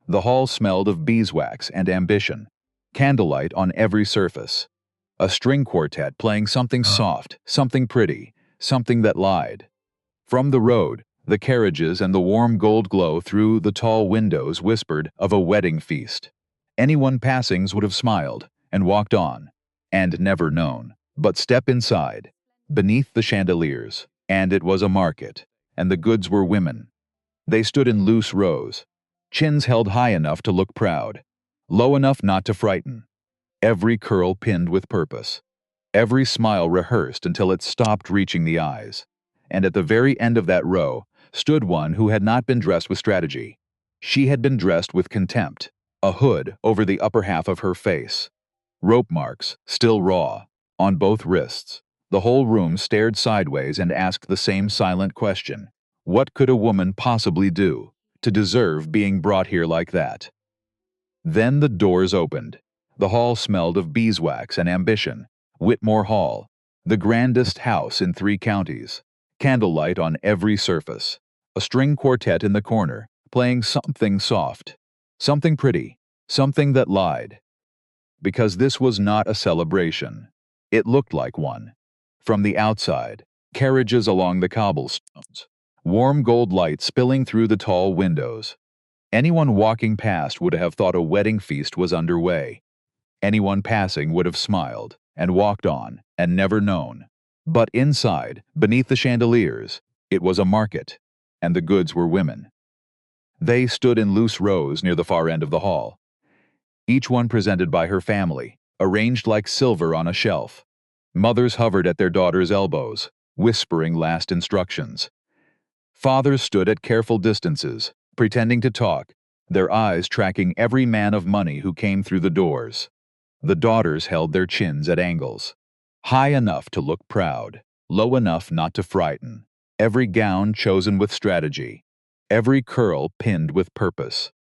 The hall smelled of beeswax and ambition, candlelight on every surface. A string quartet playing something soft, something pretty, something that lied. From the road, the carriages and the warm gold glow through the tall windows whispered of a wedding feast. Anyone passing would have smiled and walked on, and never known. But step inside, beneath the chandeliers, and it was a market, and the goods were women. They stood in loose rows, chins held high enough to look proud, low enough not to frighten, every curl pinned with purpose, every smile rehearsed until it stopped reaching the eyes. And at the very end of that row stood one who had not been dressed with strategy. She had been dressed with contempt, a hood over the upper half of her face, rope marks, still raw, on both wrists. The whole room stared sideways and asked the same silent question. What could a woman possibly do to deserve being brought here like that? Then the doors opened. The hall smelled of beeswax and ambition. Whitmore Hall, the grandest house in 3 counties. Candlelight on every surface. A string quartet in the corner, playing something soft, something pretty, something that lied. Because this was not a celebration. It looked like one. From the outside, carriages along the cobblestones, warm gold light spilling through the tall windows. Anyone walking past would have thought a wedding feast was underway. Anyone passing would have smiled and walked on and never known. But inside, beneath the chandeliers, it was a market, and the goods were women. They stood in loose rows near the far end of the hall, each one presented by her family, arranged like silver on a shelf. Mothers hovered at their daughters' elbows, whispering last instructions. Fathers stood at careful distances, pretending to talk, their eyes tracking every man of money who came through the doors. The daughters held their chins at angles, high enough to look proud, low enough not to frighten, every gown chosen with strategy, every curl pinned with purpose,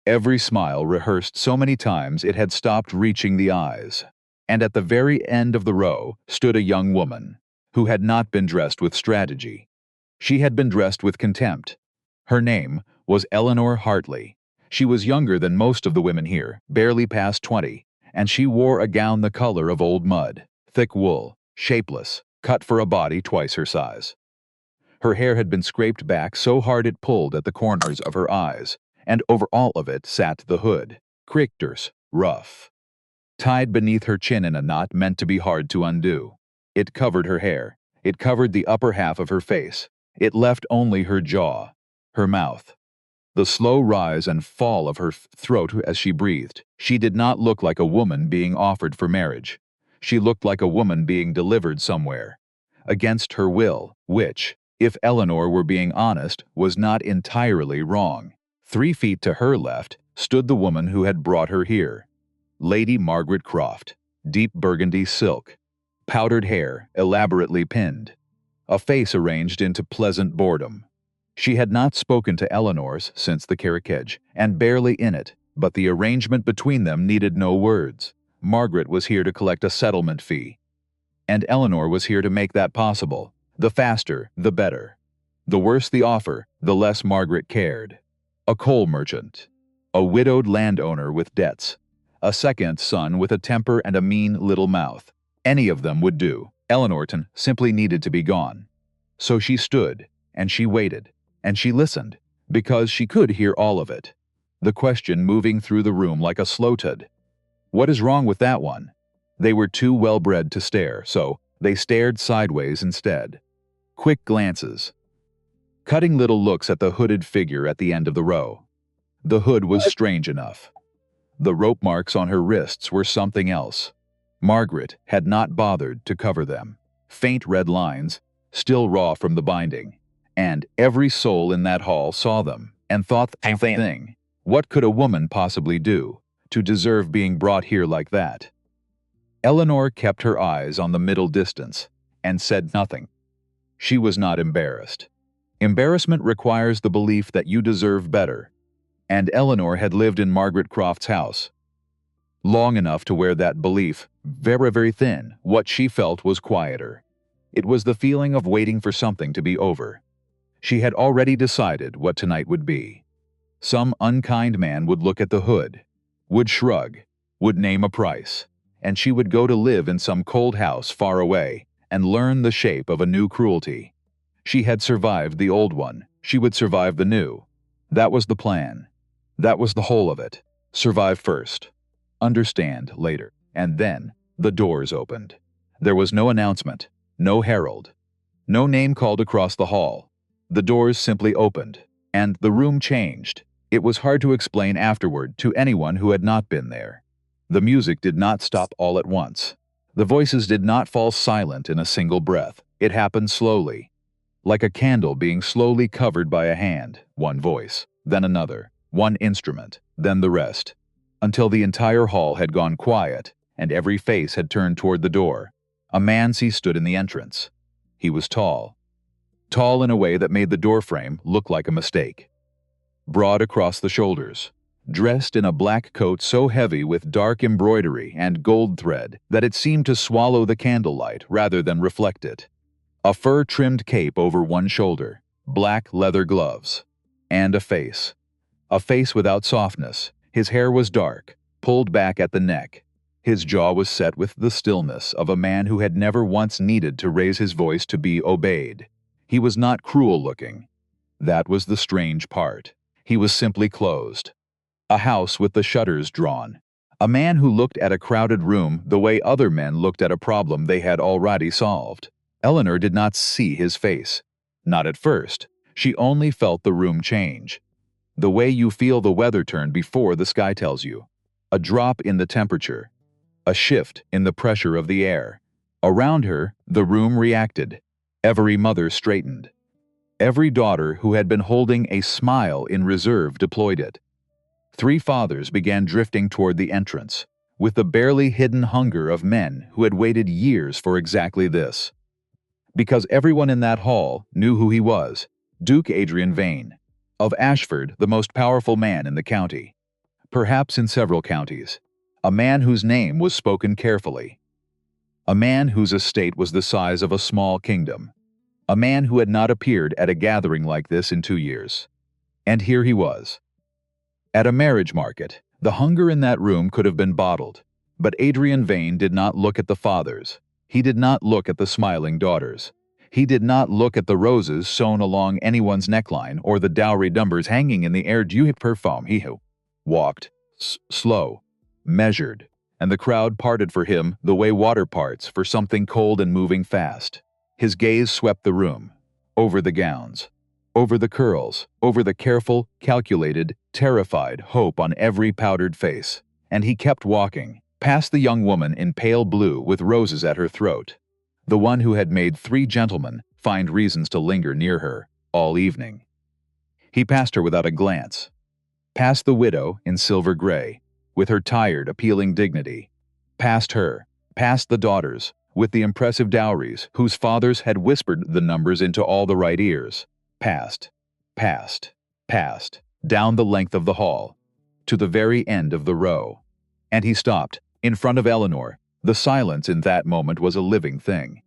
every smile rehearsed so many times it had stopped reaching the eyes. And at the very end of the row stood a young woman, who had not been dressed with strategy. She had been dressed with contempt. Her name was Eleanor Hartley. She was younger than most of the women here, barely past 20, and she wore a gown the color of old mud, thick wool, shapeless, cut for a body twice her size. Her hair had been scraped back so hard it pulled at the corners of her eyes, and over all of it sat the hood, crichters, rough, tied beneath her chin in a knot meant to be hard to undo. It covered her hair. It covered the upper half of her face. It left only her jaw, her mouth, the slow rise and fall of her throat as she breathed. She did not look like a woman being offered for marriage. She looked like a woman being delivered somewhere, against her will, which, if Eleanor were being honest, was not entirely wrong. 3 feet to her left stood the woman who had brought her here. Lady Margaret Croft, deep burgundy silk, powdered hair elaborately pinned, a face arranged into pleasant boredom. She had not spoken to Eleanor's since the carriage, and barely in it, but the arrangement between them needed no words. Margaret was here to collect a settlement fee, and Eleanor was here to make that possible. The faster, the better. The worse the offer, the less Margaret cared. A coal merchant, a widowed landowner with debts, a second son with a temper and a mean little mouth. Any of them would do. Eleanorton simply needed to be gone. So she stood, and she waited, and she listened, because she could hear all of it. The question moving through the room like a slow tud. What is wrong with that one? They were too well-bred to stare, so they stared sideways instead. Quick glances. Cutting little looks at the hooded figure at the end of the row. The hood was strange enough. The rope marks on her wrists were something else. Margaret had not bothered to cover them. Faint red lines, still raw from the binding. And every soul in that hall saw them and thought the same thing. What could a woman possibly do to deserve being brought here like that? Eleanor kept her eyes on the middle distance and said nothing. She was not embarrassed. Embarrassment requires the belief that you deserve better. And Eleanor had lived in Margaret Croft's house long enough to wear that belief very, very thin. What she felt was quieter. It was the feeling of waiting for something to be over. She had already decided what tonight would be. Some unkind man would look at the hood, would shrug, would name a price, and she would go to live in some cold house far away and learn the shape of a new cruelty. She had survived the old one, she would survive the new. That was the plan. That was the whole of it. Survive first. Understand later. And then, the doors opened. There was no announcement, no herald, no name called across the hall. The doors simply opened, and the room changed. It was hard to explain afterward to anyone who had not been there. The music did not stop all at once. The voices did not fall silent in a single breath. It happened slowly, like a candle being slowly covered by a hand, one voice, then another, one instrument, then the rest, until the entire hall had gone quiet and every face had turned toward the door. A man stood in the entrance. He was tall. Tall in a way that made the doorframe look like a mistake. Broad across the shoulders, dressed in a black coat so heavy with dark embroidery and gold thread that it seemed to swallow the candlelight rather than reflect it. A fur-trimmed cape over one shoulder, black leather gloves, and a face without softness. His hair was dark, pulled back at the neck. His jaw was set with the stillness of a man who had never once needed to raise his voice to be obeyed. He was not cruel-looking. That was the strange part. He was simply closed. A house with the shutters drawn. A man who looked at a crowded room the way other men looked at a problem they had already solved. Eleanor did not see his face. Not at first. She only felt the room change. The way you feel the weather turn before the sky tells you. A drop in the temperature. A shift in the pressure of the air. Around her, the room reacted. Every mother straightened. Every daughter who had been holding a smile in reserve deployed it. 3 fathers began drifting toward the entrance, with the barely hidden hunger of men who had waited years for exactly this. Because everyone in that hall knew who he was, Duke Adrian Vane, of Ashford, the most powerful man in the county, perhaps in several counties, a man whose name was spoken carefully, a man whose estate was the size of a small kingdom, a man who had not appeared at a gathering like this in 2 years. And here he was. At a marriage market, the hunger in that room could have been bottled, but Adrian Vane did not look at the fathers. He did not look at the smiling daughters. He did not look at the roses sewn along anyone's neckline or the dowry numbers hanging in the air du parfum. He walked, slow, measured, and the crowd parted for him the way water parts for something cold and moving fast. His gaze swept the room, over the gowns, over the curls, over the careful, calculated, terrified hope on every powdered face. And he kept walking, past the young woman in pale blue with roses at her throat, the one who had made 3 gentlemen find reasons to linger near her all evening. He passed her without a glance, past the widow in silver gray, with her tired, appealing dignity, past her, past the daughters, with the impressive dowries whose fathers had whispered the numbers into all the right ears, past, down the length of the hall, to the very end of the row. And he stopped, in front of Eleanor. The silence in that moment was a living thing.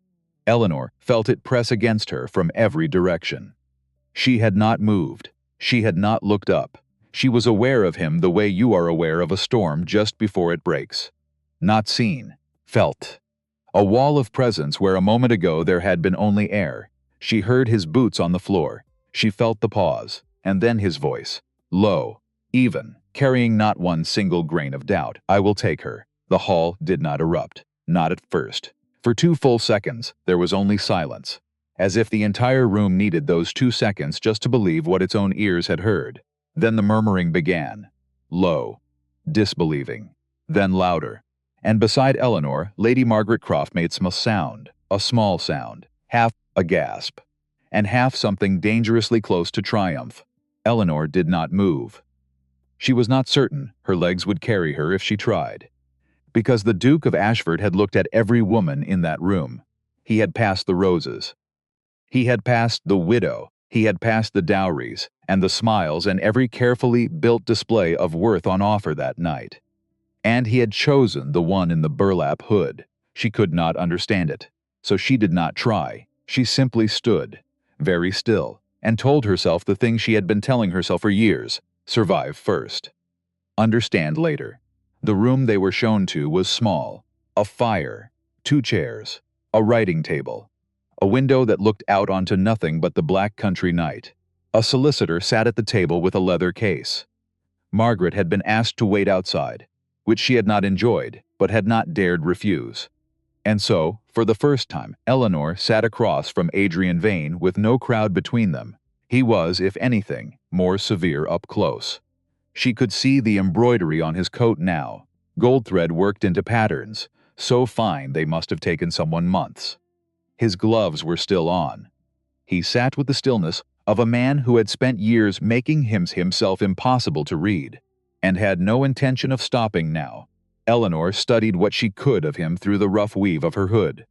Eleanor felt it press against her from every direction. She had not moved. She had not looked up. She was aware of him the way you are aware of a storm just before it breaks. Not seen, felt. A wall of presence where a moment ago there had been only air. She heard his boots on the floor. She felt the pause, and then his voice, low, even, carrying not one single grain of doubt. I will take her. The hall did not erupt, not at first. For 2 full seconds, there was only silence, as if the entire room needed those 2 seconds just to believe what its own ears had heard. Then the murmuring began, low, disbelieving, then louder. And beside Eleanor, Lady Margaret Croft made a small sound, half a gasp, and half something dangerously close to triumph. Eleanor did not move. She was not certain her legs would carry her if she tried. Because the Duke of Ashford had looked at every woman in that room. He had passed the roses. He had passed the widow. He had passed the dowries, and the smiles and every carefully built display of worth on offer that night. And he had chosen the one in the burlap hood. She could not understand it, so she did not try. She simply stood, very still, and told herself the thing she had been telling herself for years. Survive first. Understand later. The room they were shown to was small. A fire, 2 chairs, a writing table, a window that looked out onto nothing but the black country night. A solicitor sat at the table with a leather case. Margaret had been asked to wait outside, which she had not enjoyed, but had not dared refuse. And so, for the first time, Eleanor sat across from Adrian Vane with no crowd between them. He was, if anything, more severe up close. She could see the embroidery on his coat now, gold thread worked into patterns, so fine they must have taken someone months. His gloves were still on. He sat with the stillness of a man who had spent years making himself impossible to read, and had no intention of stopping now. Eleanor studied what she could of him through the rough weave of her hood.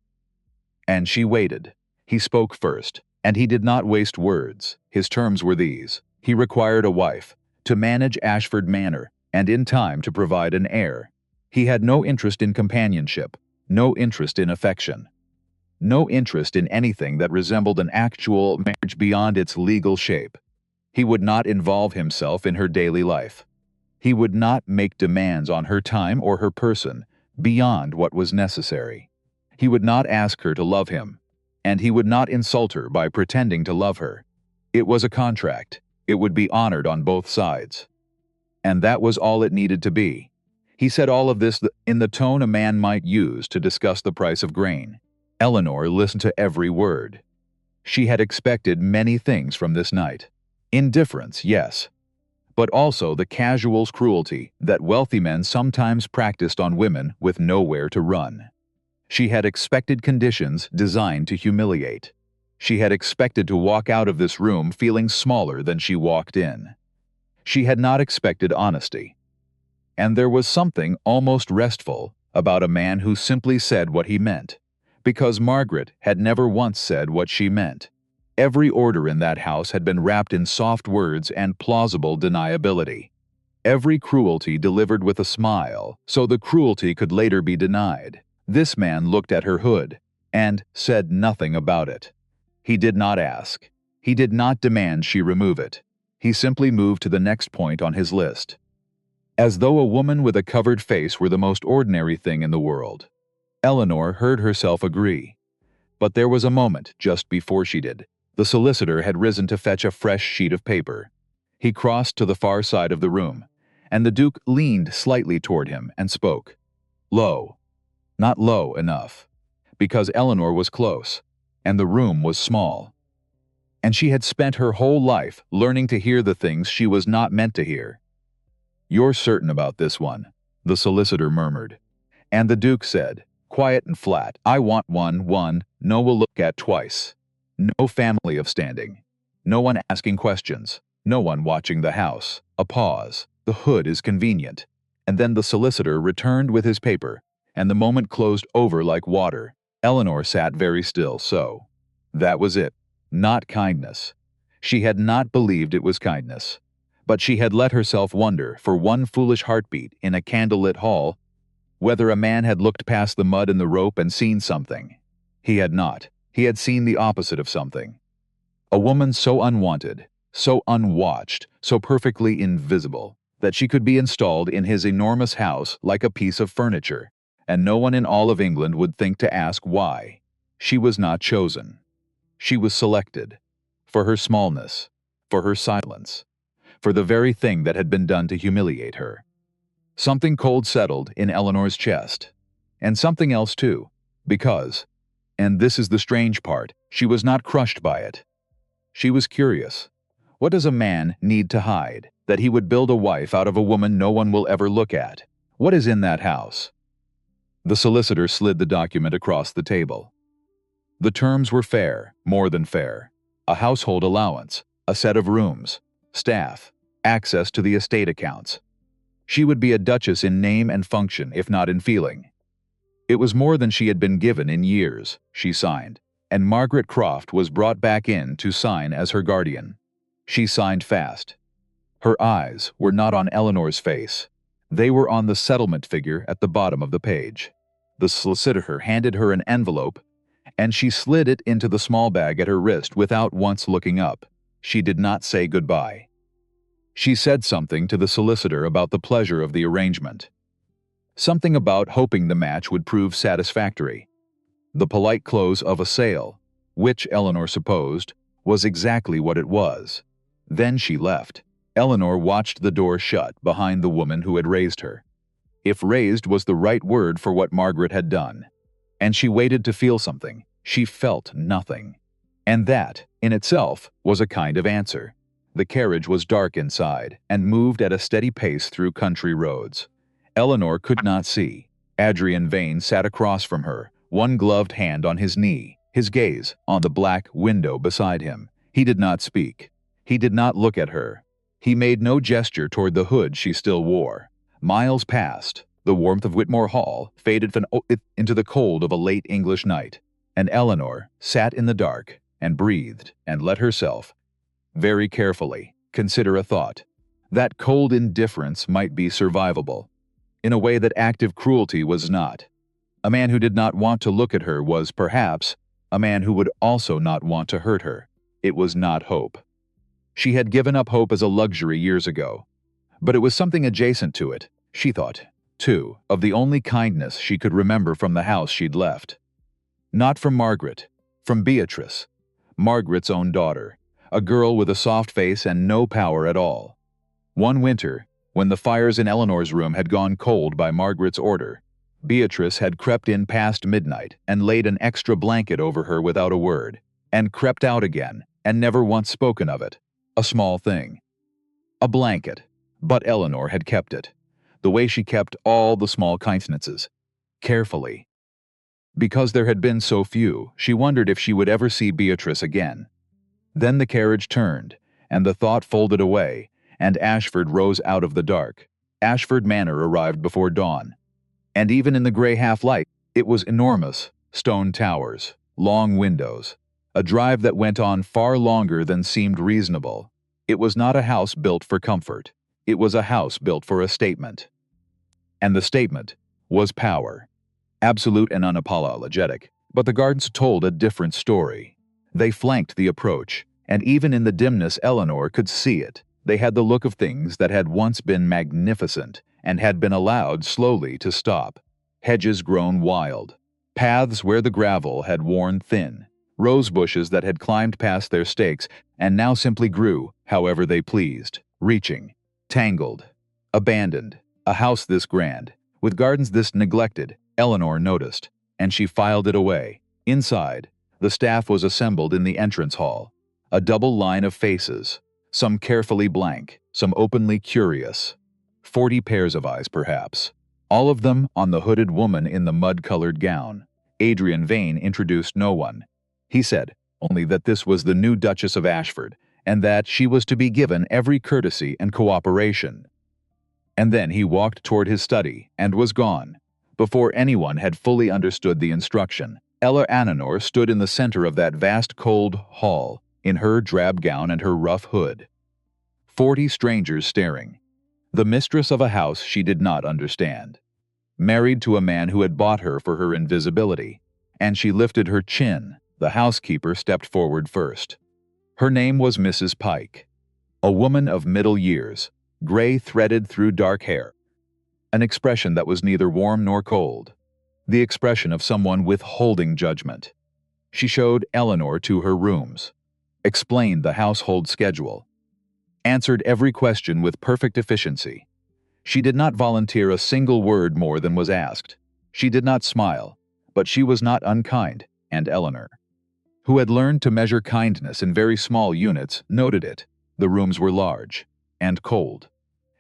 And she waited. He spoke first, and he did not waste words. His terms were these. He required a wife, to manage Ashford Manor, and in time to provide an heir. He had no interest in companionship, no interest in affection, no interest in anything that resembled an actual marriage beyond its legal shape. He would not involve himself in her daily life. He would not make demands on her time or her person beyond what was necessary. He would not ask her to love him, and he would not insult her by pretending to love her. It was a contract. It would be honored on both sides. And that was all it needed to be. He said all of this in the tone a man might use to discuss the price of grain. Eleanor listened to every word. She had expected many things from this night. Indifference, yes, but also the casual's cruelty that wealthy men sometimes practiced on women with nowhere to run. She had expected conditions designed to humiliate. She had expected to walk out of this room feeling smaller than she walked in. She had not expected honesty. And there was something almost restful about a man who simply said what he meant, because Margaret had never once said what she meant. Every order in that house had been wrapped in soft words and plausible deniability. Every cruelty delivered with a smile, so the cruelty could later be denied. This man looked at her hood and said nothing about it. He did not ask. He did not demand she remove it. He simply moved to the next point on his list. As though a woman with a covered face were the most ordinary thing in the world. Eleanor heard herself agree. But there was a moment just before she did. The solicitor had risen to fetch a fresh sheet of paper. He crossed to the far side of the room, and the Duke leaned slightly toward him and spoke. Low. Not low enough, because Eleanor was close, and the room was small. And she had spent her whole life learning to hear the things she was not meant to hear. You're certain about this one, the solicitor murmured. And the Duke said, quiet and flat, I want one no will look at twice. No family of standing. No one asking questions. No one watching the house. A pause. The hood is convenient. And then the solicitor returned with his paper, and the moment closed over like water. Eleanor sat very still, so. That was it. Not kindness. She had not believed it was kindness. But she had let herself wonder, for one foolish heartbeat in a candlelit hall, whether a man had looked past the mud and the rope and seen something. He had not. He had seen the opposite of something. A woman so unwanted, so unwatched, so perfectly invisible, that she could be installed in his enormous house like a piece of furniture, and no one in all of England would think to ask why. She was not chosen. She was selected. For her smallness, for her silence, for the very thing that had been done to humiliate her. Something cold settled in Eleanor's chest, and something else too, because, and this is the strange part, she was not crushed by it. She was curious. What does a man need to hide, that he would build a wife out of a woman no one will ever look at? What is in that house? The solicitor slid the document across the table. The terms were fair, more than fair. A household allowance, a set of rooms, staff, access to the estate accounts. She would be a duchess in name and function, if not in feeling. It was more than she had been given in years, she signed, and Margaret Croft was brought back in to sign as her guardian. She signed fast. Her eyes were not on Eleanor's face. They were on the settlement figure at the bottom of the page. The solicitor handed her an envelope, and she slid it into the small bag at her wrist without once looking up. She did not say goodbye. She said something to the solicitor about the pleasure of the arrangement. Something about hoping the match would prove satisfactory. The polite close of a sale, which Eleanor supposed was exactly what it was. Then she left. Eleanor watched the door shut behind the woman who had raised her. If raised was the right word for what Margaret had done. And she waited to feel something. She felt nothing. And that, in itself, was a kind of answer. The carriage was dark inside and moved at a steady pace through country roads. Eleanor could not see. Adrian Vane sat across from her, one gloved hand on his knee, his gaze on the black window beside him. He did not speak. He did not look at her. He made no gesture toward the hood she still wore. Miles passed. The warmth of Whitmore Hall faded into the cold of a late English night, and Eleanor sat in the dark and breathed and let herself, very carefully, consider a thought. That cold indifference might be survivable, in a way that active cruelty was not. A man who did not want to look at her was, perhaps, a man who would also not want to hurt her. It was not hope. She had given up hope as a luxury years ago. But it was something adjacent to it, she thought, too, of the only kindness she could remember from the house she'd left. Not from Margaret, from Beatrice, Margaret's own daughter, a girl with a soft face and no power at all. One winter, when the fires in Eleanor's room had gone cold by Margaret's order, Beatrice had crept in past midnight and laid an extra blanket over her without a word, and crept out again and never once spoken of it. A small thing. A blanket. But Eleanor had kept it, the way she kept all the small kindnesses, carefully. Because there had been so few, she wondered if she would ever see Beatrice again. Then the carriage turned, and the thought folded away, and Ashford rose out of the dark. Ashford Manor arrived before dawn. And even in the gray half-light, it was enormous. Stone towers, long windows, a drive that went on far longer than seemed reasonable. It was not a house built for comfort. It was a house built for a statement. And the statement was power. Absolute and unapologetic, but the gardens told a different story. They flanked the approach, and even in the dimness Eleanor could see it. They had the look of things that had once been magnificent and had been allowed slowly to stop. Hedges grown wild, paths where the gravel had worn thin, rose bushes that had climbed past their stakes and now simply grew however they pleased, reaching, tangled, abandoned. A house this grand, with gardens this neglected, Eleanor noticed, and she filed it away. Inside, the staff was assembled in the entrance hall, a double line of faces, some carefully blank, some openly curious. 40 pairs of eyes, perhaps. All of them on the hooded woman in the mud-colored gown. Adrian Vane introduced no one. He said only that this was the new Duchess of Ashford, and that she was to be given every courtesy and cooperation. And then he walked toward his study and was gone. Before anyone had fully understood the instruction, Eleanor stood in the center of that vast cold hall, in her drab gown and her rough hood. 40 strangers staring. The mistress of a house she did not understand. Married to a man who had bought her for her invisibility, and she lifted her chin. The housekeeper stepped forward first. Her name was Mrs. Pike, a woman of middle years, gray threaded through dark hair, an expression that was neither warm nor cold, the expression of someone withholding judgment. She showed Eleanor to her rooms, explained the household schedule, answered every question with perfect efficiency. She did not volunteer a single word more than was asked. She did not smile, but she was not unkind, and Eleanor, who had learned to measure kindness in very small units, noted it. The rooms were large, and cold,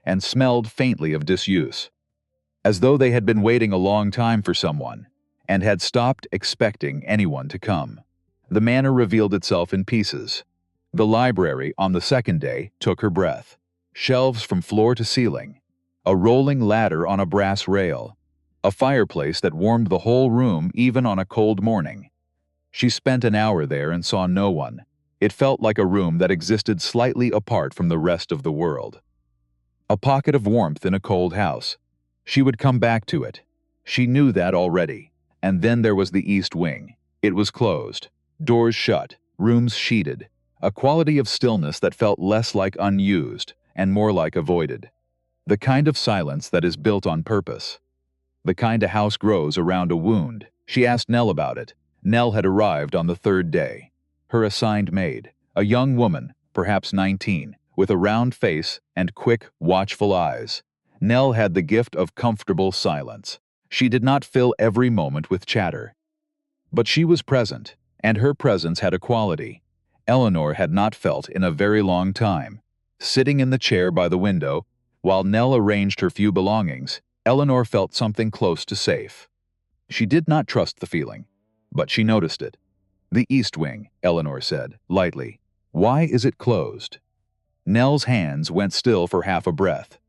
and smelled faintly of disuse, as though they had been waiting a long time for someone, and had stopped expecting anyone to come. The manor revealed itself in pieces. The library, on the second day, took her breath. Shelves from floor to ceiling, a rolling ladder on a brass rail, a fireplace that warmed the whole room even on a cold morning. She spent an hour there and saw no one. It felt like a room that existed slightly apart from the rest of the world. A pocket of warmth in a cold house. She would come back to it. She knew that already. And then there was the east wing. It was closed, doors shut, rooms sheeted, a quality of stillness that felt less like unused and more like avoided. The kind of silence that is built on purpose. The kind a house grows around a wound. She asked Nell about it. Nell had arrived on the third day. Her assigned maid, a young woman, perhaps 19, with a round face and quick, watchful eyes. Nell had the gift of comfortable silence. She did not fill every moment with chatter. But she was present, and her presence had a quality Eleanor had not felt in a very long time. Sitting in the chair by the window, while Nell arranged her few belongings, Eleanor felt something close to safe. She did not trust the feeling, but she noticed it. "The east wing," Eleanor said, lightly. "Why is it closed?" Nell's hands went still for half a breath.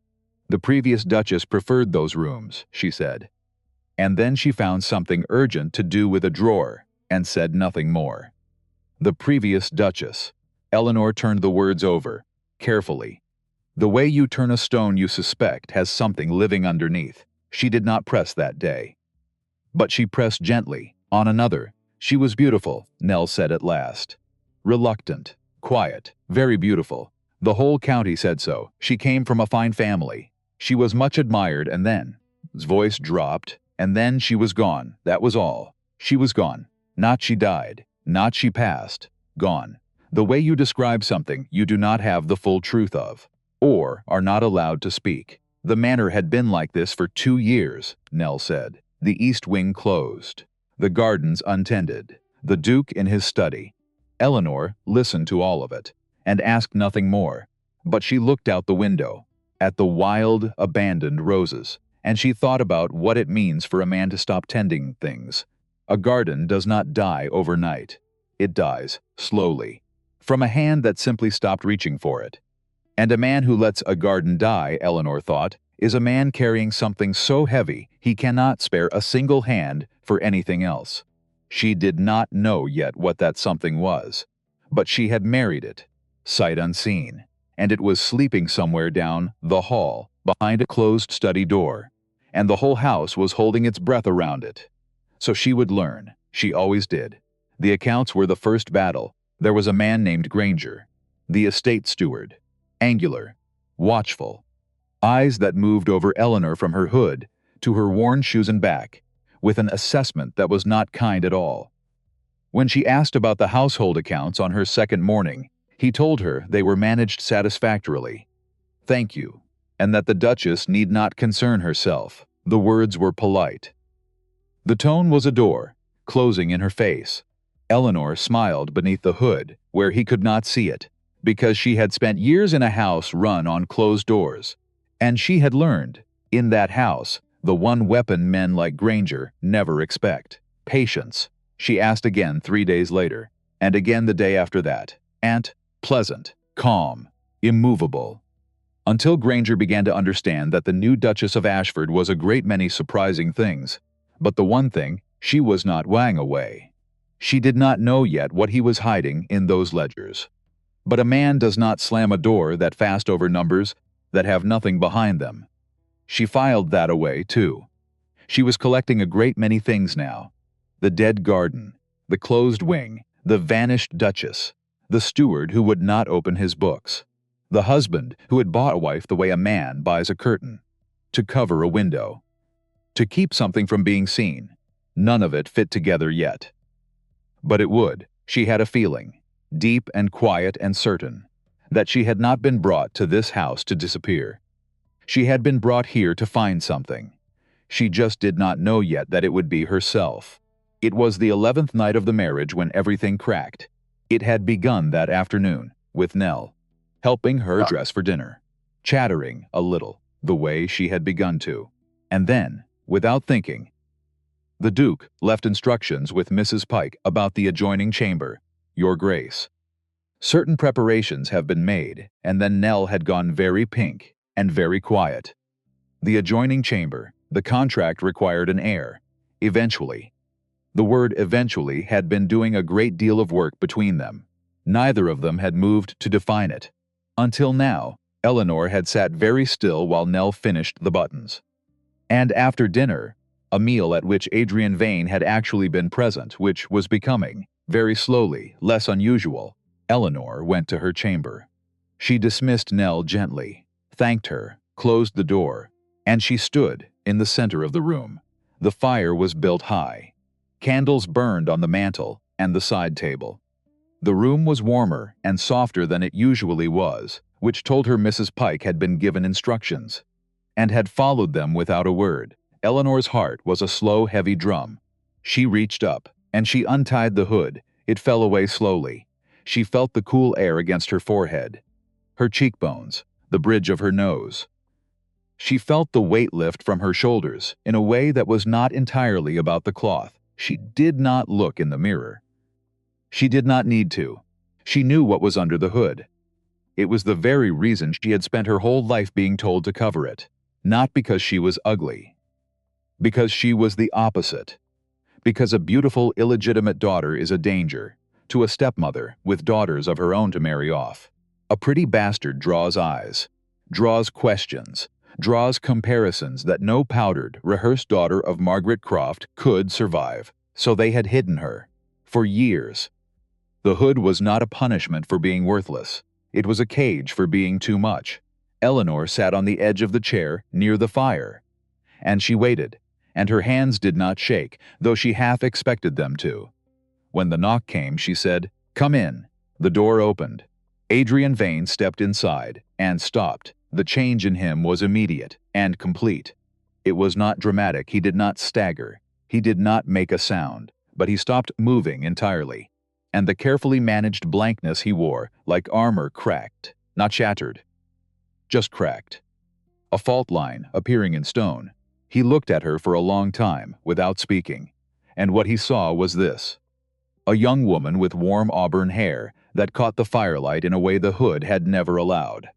"The previous Duchess preferred those rooms," she said. And then she found something urgent to do with a drawer, and said nothing more. The previous Duchess. Eleanor turned the words over, carefully. The way you turn a stone you suspect has something living underneath. She did not press that day. But she pressed gently, on another. She was beautiful, Nell said at last. Reluctant, quiet, very beautiful. The whole county said so. She came from a fine family. She was much admired, and then his voice dropped, and then she was gone. That was all. She was gone. Not she died. Not she passed. Gone. The way you describe something you do not have the full truth of, or are not allowed to speak. The manor had been like this for 2 years, Nell said. The east wing closed. The gardens untended. The Duke in his study. Eleanor listened to all of it, and asked nothing more. But she looked out the window, at the wild, abandoned roses, and she thought about what it means for a man to stop tending things. A garden does not die overnight. It dies slowly, from a hand that simply stopped reaching for it. And a man who lets a garden die, Eleanor thought, is a man carrying something so heavy he cannot spare a single hand for anything else. She did not know yet what that something was, but she had married it, sight unseen, and it was sleeping somewhere down the hall, behind a closed study door, and the whole house was holding its breath around it. So she would learn. She always did. The accounts were the first battle. There was a man named Granger, the estate steward, angular, watchful, eyes that moved over Eleanor from her hood to her worn shoes and back, with an assessment that was not kind at all. When she asked about the household accounts on her second morning, he told her they were managed satisfactorily. Thank you, and that the Duchess need not concern herself. The words were polite. The tone was a door, closing in her face. Eleanor smiled beneath the hood, where he could not see it, because she had spent years in a house run on closed doors. And she had learned, in that house, the one weapon men like Granger never expect: patience. She asked again 3 days later, and again the day after that. Aunt, pleasant, calm, immovable. Until Granger began to understand that the new Duchess of Ashford was a great many surprising things, but the one thing, she was not wang away. She did not know yet what he was hiding in those ledgers. But a man does not slam a door that fast over numbers that have nothing behind them. She filed that away, too. She was collecting a great many things now. The dead garden, the closed wing, the vanished Duchess, the steward who would not open his books, the husband who had bought a wife the way a man buys a curtain, to cover a window, to keep something from being seen. None of it fit together yet. But it would. She had a feeling, deep and quiet and certain, that she had not been brought to this house to disappear. She had been brought here to find something. She just did not know yet that it would be herself. It was the 11th night of the marriage when everything cracked. It had begun that afternoon, with Nell, helping her dress for dinner, chattering a little, the way she had begun to. And then, without thinking, the Duke left instructions with Mrs. Pike about the adjoining chamber, Your Grace. Certain preparations have been made, and then Nell had gone very pink and very quiet. The adjoining chamber, the contract required an heir. Eventually. The word eventually had been doing a great deal of work between them. Neither of them had moved to define it. Until now, Eleanor had sat very still while Nell finished the buttons. And after dinner, a meal at which Adrian Vane had actually been present, which was becoming, very slowly, less unusual, Eleanor went to her chamber. She dismissed Nell gently, thanked her, closed the door, and she stood in the center of the room. The fire was built high. Candles burned on the mantel and the side table. The room was warmer and softer than it usually was, which told her Mrs. Pike had been given instructions, and had followed them without a word. Eleanor's heart was a slow, heavy drum. She reached up, and she untied the hood. It fell away slowly. She felt the cool air against her forehead, her cheekbones, the bridge of her nose. She felt the weight lift from her shoulders in a way that was not entirely about the cloth. She did not look in the mirror. She did not need to. She knew what was under the hood. It was the very reason she had spent her whole life being told to cover it. Not because she was ugly. Because she was the opposite. Because a beautiful, illegitimate daughter is a danger to a stepmother with daughters of her own to marry off. A pretty bastard draws eyes, draws questions, draws comparisons that no powdered, rehearsed daughter of Margaret Croft could survive. So they had hidden her. For years. The hood was not a punishment for being worthless. It was a cage for being too much. Eleanor sat on the edge of the chair near the fire. And she waited, and her hands did not shake, though she half expected them to. When the knock came, she said, "Come in." The door opened. Adrian Vane stepped inside and stopped. The change in him was immediate and complete. It was not dramatic. He did not stagger. He did not make a sound, but he stopped moving entirely. And the carefully managed blankness he wore, like armor, cracked, not shattered, just cracked. A fault line appearing in stone. He looked at her for a long time without speaking, and what he saw was this. A young woman with warm auburn hair that caught the firelight in a way the hood had never allowed.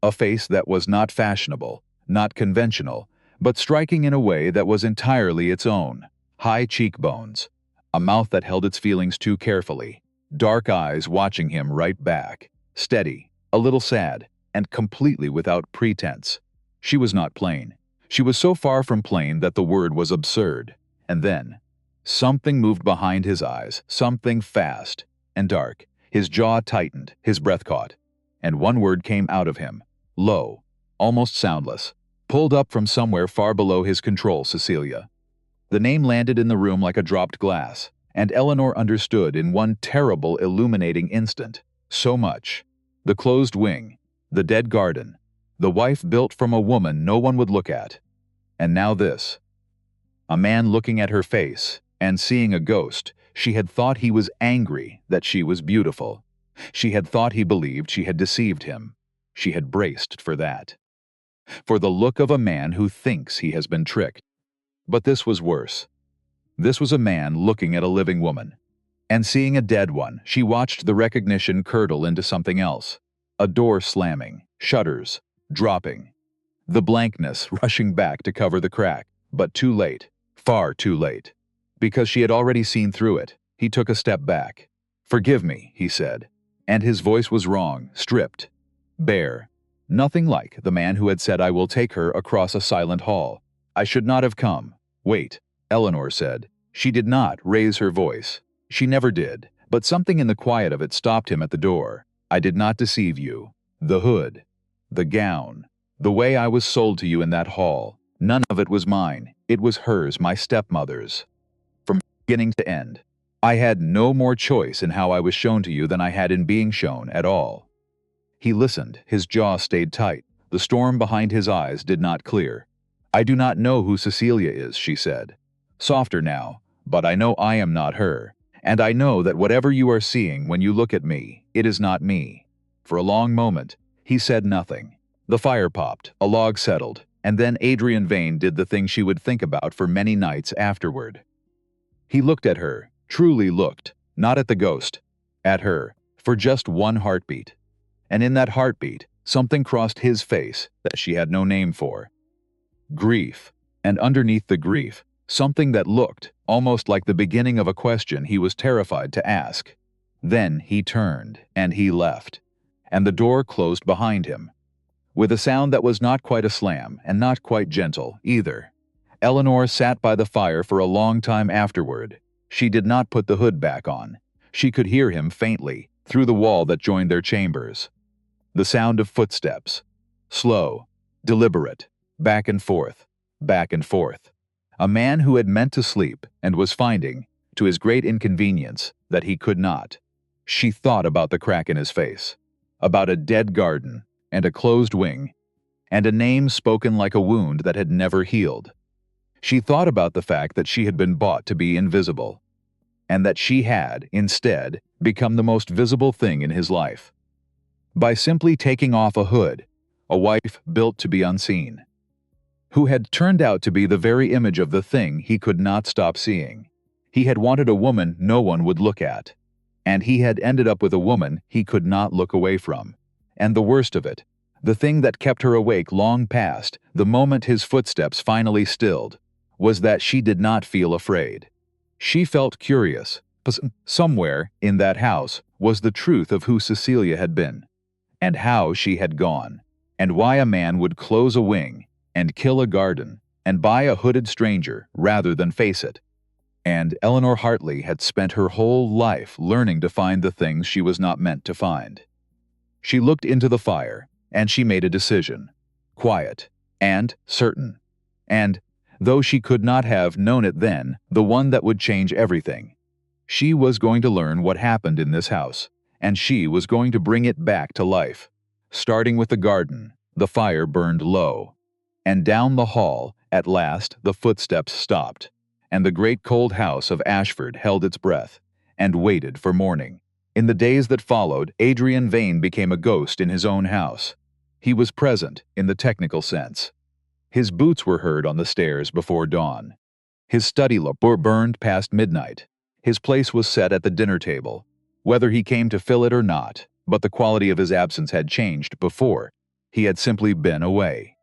A face that was not fashionable, not conventional, but striking in a way that was entirely its own. High cheekbones, a mouth that held its feelings too carefully, dark eyes watching him right back, steady, a little sad, and completely without pretense. She was not plain. She was so far from plain that the word was absurd. And then, something moved behind his eyes, something fast and dark. His jaw tightened, his breath caught, and one word came out of him, low, almost soundless, pulled up from somewhere far below his control, Cecilia. The name landed in the room like a dropped glass, and Eleanor understood in one terrible, illuminating instant. So much. The closed wing, the dead garden, the wife built from a woman no one would look at. And now this. A man looking at her face and seeing a ghost. She had thought he was angry that she was beautiful. She had thought he believed she had deceived him. She had braced for that. For the look of a man who thinks he has been tricked. But this was worse. This was a man looking at a living woman. And seeing a dead one, she watched the recognition curdle into something else. A door slamming, shutters, dropping. The blankness rushing back to cover the crack, but too late, far too late. Because she had already seen through it, he took a step back. "Forgive me," he said. And his voice was wrong, stripped, bare. Nothing like the man who had said, "I will take her across a silent hall. I should not have come." "Wait," Eleanor said. She did not raise her voice. She never did, but something in the quiet of it stopped him at the door. "I did not deceive you. The hood, the gown, the way I was sold to you in that hall, none of it was mine. It was hers, my stepmother's. From beginning to end. I had no more choice in how I was shown to you than I had in being shown at all." He listened, his jaw stayed tight. The storm behind his eyes did not clear. "I do not know who Cecilia is," she said. Softer now, "but I know I am not her. And I know that whatever you are seeing when you look at me, it is not me." For a long moment, he said nothing. The fire popped, a log settled, and then Adrian Vane did the thing she would think about for many nights afterward. He looked at her, truly looked, not at the ghost, at her, for just one heartbeat. And in that heartbeat, something crossed his face that she had no name for. Grief, and underneath the grief, something that looked almost like the beginning of a question he was terrified to ask. Then he turned, and he left, and the door closed behind him, with a sound that was not quite a slam and not quite gentle either. Eleanor sat by the fire for a long time afterward. She did not put the hood back on. She could hear him faintly, through the wall that joined their chambers. The sound of footsteps. Slow, deliberate, back and forth, back and forth. A man who had meant to sleep and was finding, to his great inconvenience, that he could not. She thought about the crack in his face, about a dead garden and a closed wing, and a name spoken like a wound that had never healed. She thought about the fact that she had been bought to be invisible, and that she had, instead, become the most visible thing in his life. By simply taking off a hood, a wife built to be unseen, who had turned out to be the very image of the thing he could not stop seeing. He had wanted a woman no one would look at, and he had ended up with a woman he could not look away from. And the worst of it, the thing that kept her awake long past the moment his footsteps finally stilled, was that she did not feel afraid. She felt curious. Somewhere in that house was the truth of who Cecilia had been, and how she had gone, and why a man would close a wing and kill a garden and buy a hooded stranger rather than face it. And Eleanor Hartley had spent her whole life learning to find the things she was not meant to find. She looked into the fire, and she made a decision, quiet and certain, and, though she could not have known it then, the one that would change everything. She was going to learn what happened in this house, and she was going to bring it back to life. Starting with the garden, the fire burned low, and down the hall, at last, the footsteps stopped, and the great cold house of Ashford held its breath, and waited for morning. In the days that followed, Adrian Vane became a ghost in his own house. He was present, in the technical sense. His boots were heard on the stairs before dawn. His study lamp burned past midnight. His place was set at the dinner table, whether he came to fill it or not, but the quality of his absence had changed before. He had simply been away.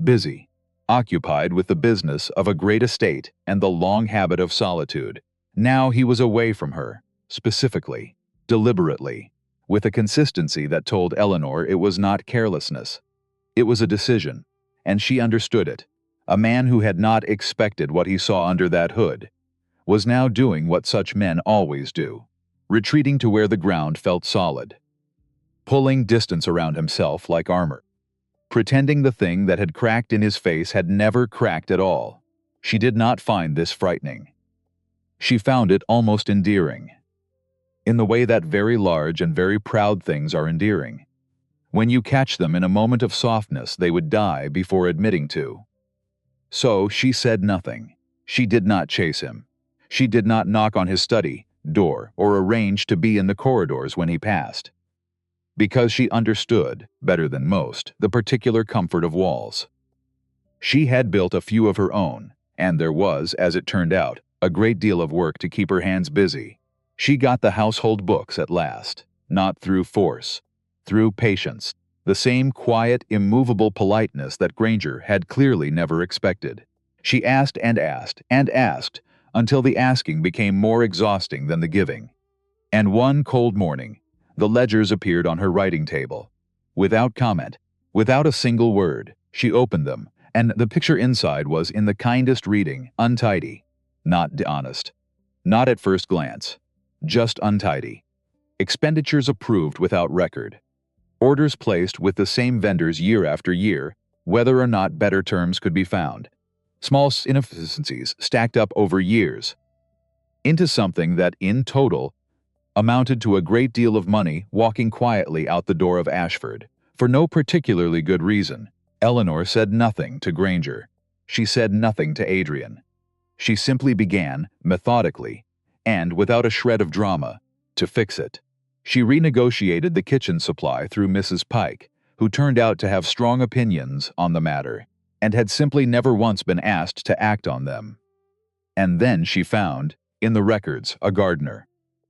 Busy, occupied with the business of a great estate and the long habit of solitude. Now he was away from her, specifically, deliberately, with a consistency that told Eleanor it was not carelessness. It was a decision, and she understood it. A man who had not expected what he saw under that hood was now doing what such men always do, retreating to where the ground felt solid, pulling distance around himself like armor, pretending the thing that had cracked in his face had never cracked at all. She did not find this frightening. She found it almost endearing, in the way that very large and very proud things are endearing. When you catch them in a moment of softness, they would die before admitting to. So she said nothing. She did not chase him. She did not knock on his study door or arrange to be in the corridors when he passed, because she understood, better than most, the particular comfort of walls. She had built a few of her own, and there was, as it turned out, a great deal of work to keep her hands busy. She got the household books at last, not through force, through patience, the same quiet, immovable politeness that Granger had clearly never expected. She asked and asked and asked until the asking became more exhausting than the giving. And one cold morning, the ledgers appeared on her writing table. Without comment, without a single word, she opened them, and the picture inside was in the kindest reading, untidy, not honest, not at first glance, just untidy. Expenditures approved without record. Orders placed with the same vendors year after year, whether or not better terms could be found. Small inefficiencies stacked up over years into something that, in total, amounted to a great deal of money walking quietly out the door of Ashford, for no particularly good reason. Eleanor said nothing to Granger. She said nothing to Adrian. She simply began, methodically, and without a shred of drama, to fix it. She renegotiated the kitchen supply through Mrs. Pike, who turned out to have strong opinions on the matter, and had simply never once been asked to act on them. And then she found, in the records, a gardener,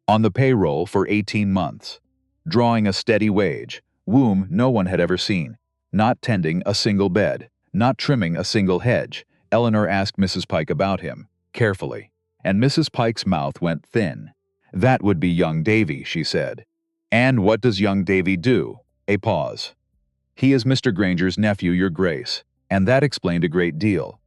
on the payroll for 18 months, drawing a steady wage, whom no one had ever seen, not tending a single bed, not trimming a single hedge. Eleanor asked Mrs. Pike about him, carefully, and Mrs. Pike's mouth went thin. That would be young Davy, she said. And what does young Davy do? A pause. He is Mr. Granger's nephew, Your Grace, and that explained a great deal.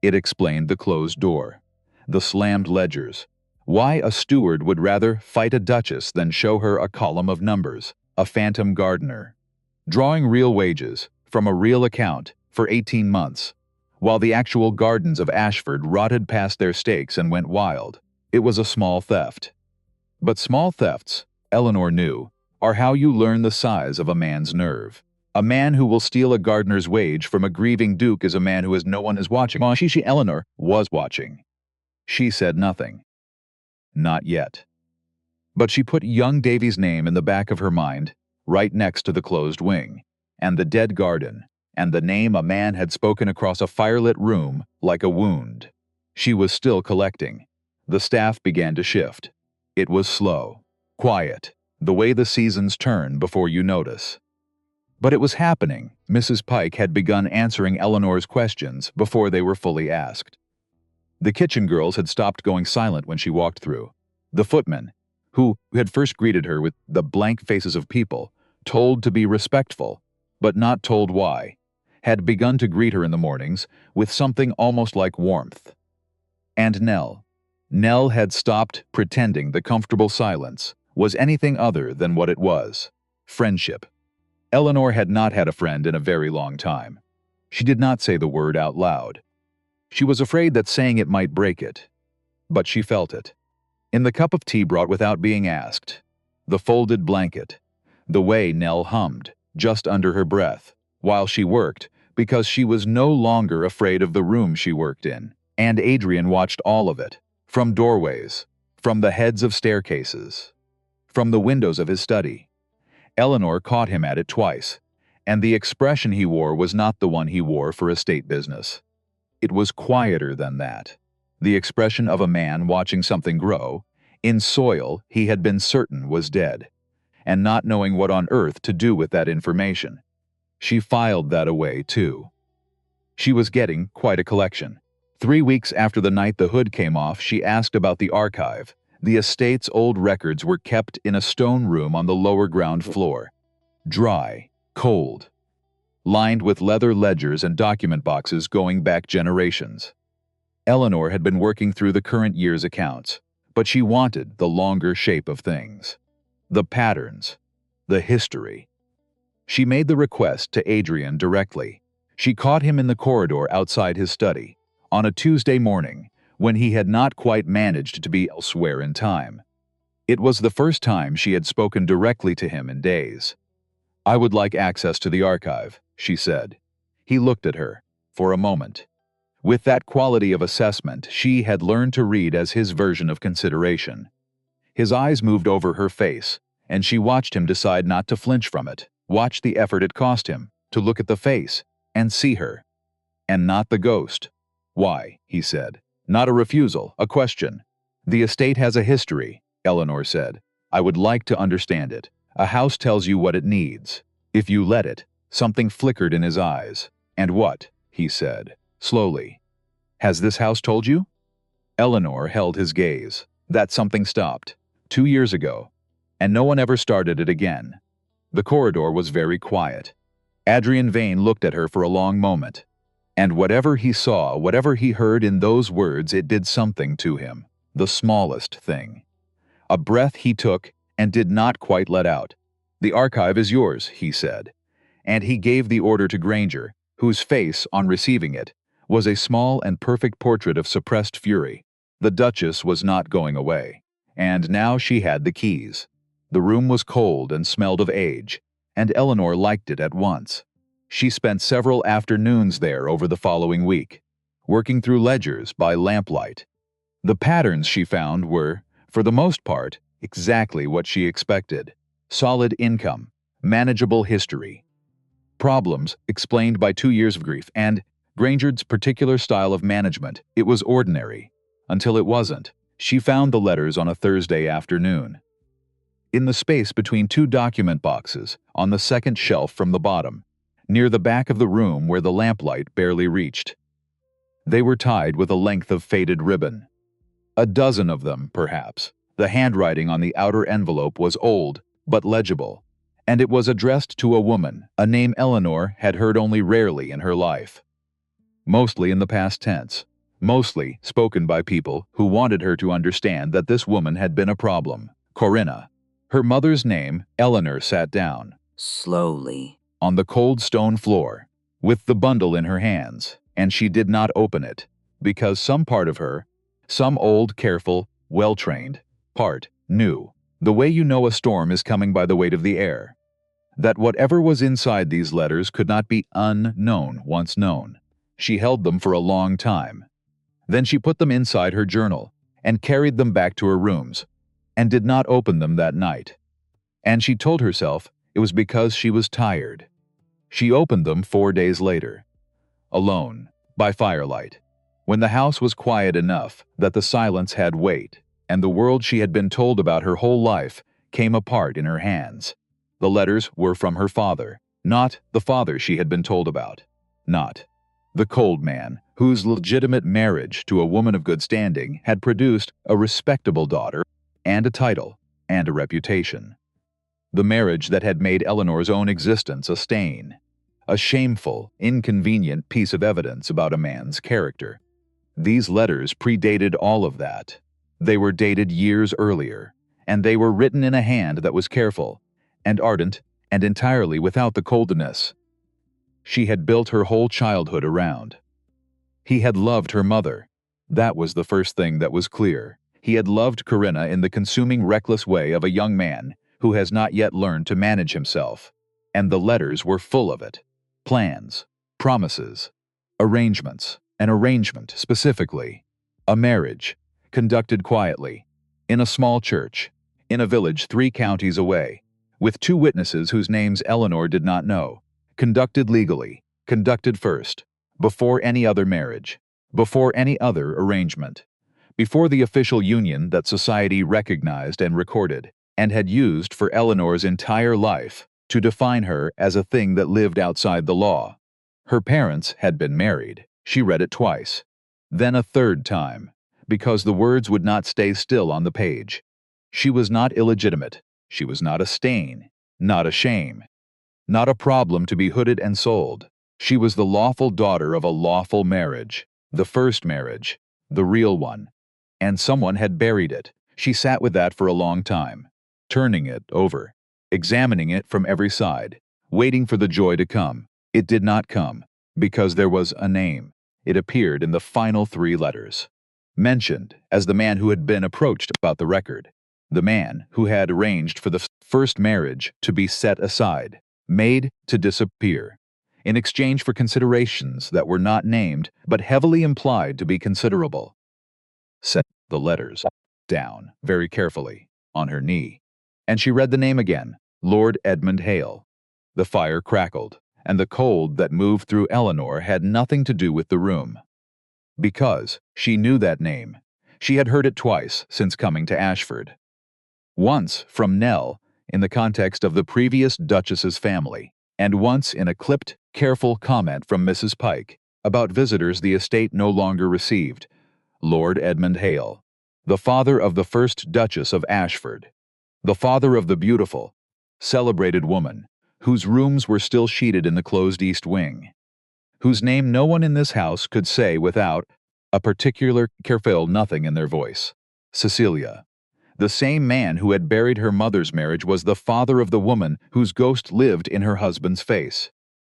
It explained the closed door, the slammed ledgers, why a steward would rather fight a duchess than show her a column of numbers, a phantom gardener. drawing real wages from a real account for 18 months, while the actual gardens of Ashford rotted past their stakes and went wild. It was a small theft. But small thefts, Eleanor knew, are how you learn the size of a man's nerve. A man who will steal a gardener's wage from a grieving duke is a man who has no one is watching. Eleanor was watching. She said nothing. Not yet. But she put young Davy's name in the back of her mind, right next to the closed wing, and the dead garden, and the name a man had spoken across a firelit room like a wound. She was still collecting. The staff began to shift. It was slow, quiet, the way the seasons turn before you notice. But it was happening. Mrs. Pike had begun answering Eleanor's questions before they were fully asked. The kitchen girls had stopped going silent when she walked through. The footman, who had first greeted her with the blank faces of people, told to be respectful, but not told why, had begun to greet her in the mornings with something almost like warmth. And Nell had stopped pretending the comfortable silence was anything other than what it was: friendship. Eleanor had not had a friend in a very long time. She did not say the word out loud. She was afraid that saying it might break it. But she felt it. In the cup of tea brought without being asked, the folded blanket, the way Nell hummed, just under her breath, while she worked, because she was no longer afraid of the room she worked in, and Adrian watched all of it, from doorways, from the heads of staircases, from the windows of his study. Eleanor caught him at it twice, and the expression he wore was not the one he wore for estate business. It was quieter than that. The expression of a man watching something grow, in soil he had been certain was dead, and not knowing what on earth to do with that information. She filed that away, too. She was getting quite a collection. 3 weeks after the night the hood came off, she asked about the archive. The estate's old records were kept in a stone room on the lower ground floor. Dry, cold, lined with leather ledgers and document boxes going back generations. Eleanor had been working through the current year's accounts, but she wanted the longer shape of things. The patterns, the history. She made the request to Adrian directly. She caught him in the corridor outside his study, on a Tuesday morning, when he had not quite managed to be elsewhere in time. It was the first time she had spoken directly to him in days. "I would like access to the archive," she said. He looked at her, for a moment. With that quality of assessment she had learned to read as his version of consideration. His eyes moved over her face, and she watched him decide not to flinch from it, watch the effort it cost him, to look at the face, and see her. And not the ghost. "Why?" he said. Not a refusal, a question. "The estate has a history," Eleanor said. "I would like to understand it. A house tells you what it needs. If you let it." Something flickered in his eyes. "And what?" he said, slowly. "Has this house told you?" Eleanor held his gaze. That something stopped. 2 years ago. And no one ever started it again. The corridor was very quiet. Adrian Vane looked at her for a long moment. And whatever he saw, whatever he heard in those words, it did something to him. The smallest thing. A breath he took and did not quite let out. "The archive is yours," he said. And he gave the order to Granger, whose face, on receiving it, was a small and perfect portrait of suppressed fury. The Duchess was not going away. And now she had the keys. The room was cold and smelled of age, and Eleanor liked it at once. She spent several afternoons there over the following week, working through ledgers by lamplight. The patterns she found were, for the most part, exactly what she expected. Solid income, manageable history. Problems explained by 2 years of grief, and Granger's particular style of management. It was ordinary, until it wasn't. She found the letters on a Thursday afternoon. In the space between 2 document boxes, on the second shelf from the bottom, near the back of the room where the lamplight barely reached. They were tied with a length of faded ribbon. A dozen of them, perhaps. The handwriting on the outer envelope was old, but legible, and it was addressed to a woman, a name Eleanor had heard only rarely in her life. Mostly in the past tense, mostly spoken by people who wanted her to understand that this woman had been a problem. Corinna. Her mother's name. Eleanor sat down. Slowly. on the cold stone floor, with the bundle in her hands, and she did not open it, because some part of her, some old, careful, well-trained part, knew, the way you know a storm is coming by the weight of the air, that whatever was inside these letters could not be unknown once known. She held them for a long time. Then she put them inside her journal and carried them back to her rooms, and did not open them that night. And she told herself it was because she was tired. She opened them 4 days later, alone, by firelight, when the house was quiet enough that the silence had weight, and the world she had been told about her whole life came apart in her hands. The letters were from her father, not the father she had been told about, not the cold man whose legitimate marriage to a woman of good standing had produced a respectable daughter and a title and a reputation. The marriage that had made Eleanor's own existence a stain, a shameful, inconvenient piece of evidence about a man's character. These letters predated all of that. They were dated years earlier, and they were written in a hand that was careful and ardent and entirely without the coldness she had built her whole childhood around. He had loved her mother. That was the first thing that was clear. He had loved Corinna in the consuming, reckless way of a young man who has not yet learned to manage himself, and the letters were full of it. Plans, promises, arrangements, an arrangement specifically, a marriage, conducted quietly, in a small church, in a village 3 counties away, with 2 witnesses whose names Eleanor did not know, conducted legally, conducted first, before any other marriage, before any other arrangement, before the official union that society recognized and recorded, and had used for Eleanor's entire life to define her as a thing that lived outside the law. Her parents had been married. She read it twice, then a 3rd time, because the words would not stay still on the page. She was not illegitimate. She was not a stain, not a shame, not a problem to be hooded and sold. She was the lawful daughter of a lawful marriage, the first marriage, the real one. And someone had buried it. She sat with that for a long time, turning it over, examining it from every side, waiting for the joy to come. It did not come, because there was a name. It appeared in the final 3 letters, mentioned as the man who had been approached about the record, the man who had arranged for the first marriage to be set aside, made to disappear, in exchange for considerations that were not named but heavily implied to be considerable. Set the letters down very carefully on her knee, and she read the name again, Lord Edmund Hale. The fire crackled, and the cold that moved through Eleanor had nothing to do with the room. Because she knew that name. She had heard it twice since coming to Ashford. Once from Nell, in the context of the previous Duchess's family, and once in a clipped, careful comment from Mrs. Pike about visitors the estate no longer received. Lord Edmund Hale, the father of the first Duchess of Ashford, the father of the beautiful, celebrated woman, whose rooms were still sheeted in the closed east wing, whose name no one in this house could say without a particular careful nothing in their voice. Cecilia. The same man who had buried her mother's marriage was the father of the woman whose ghost lived in her husband's face.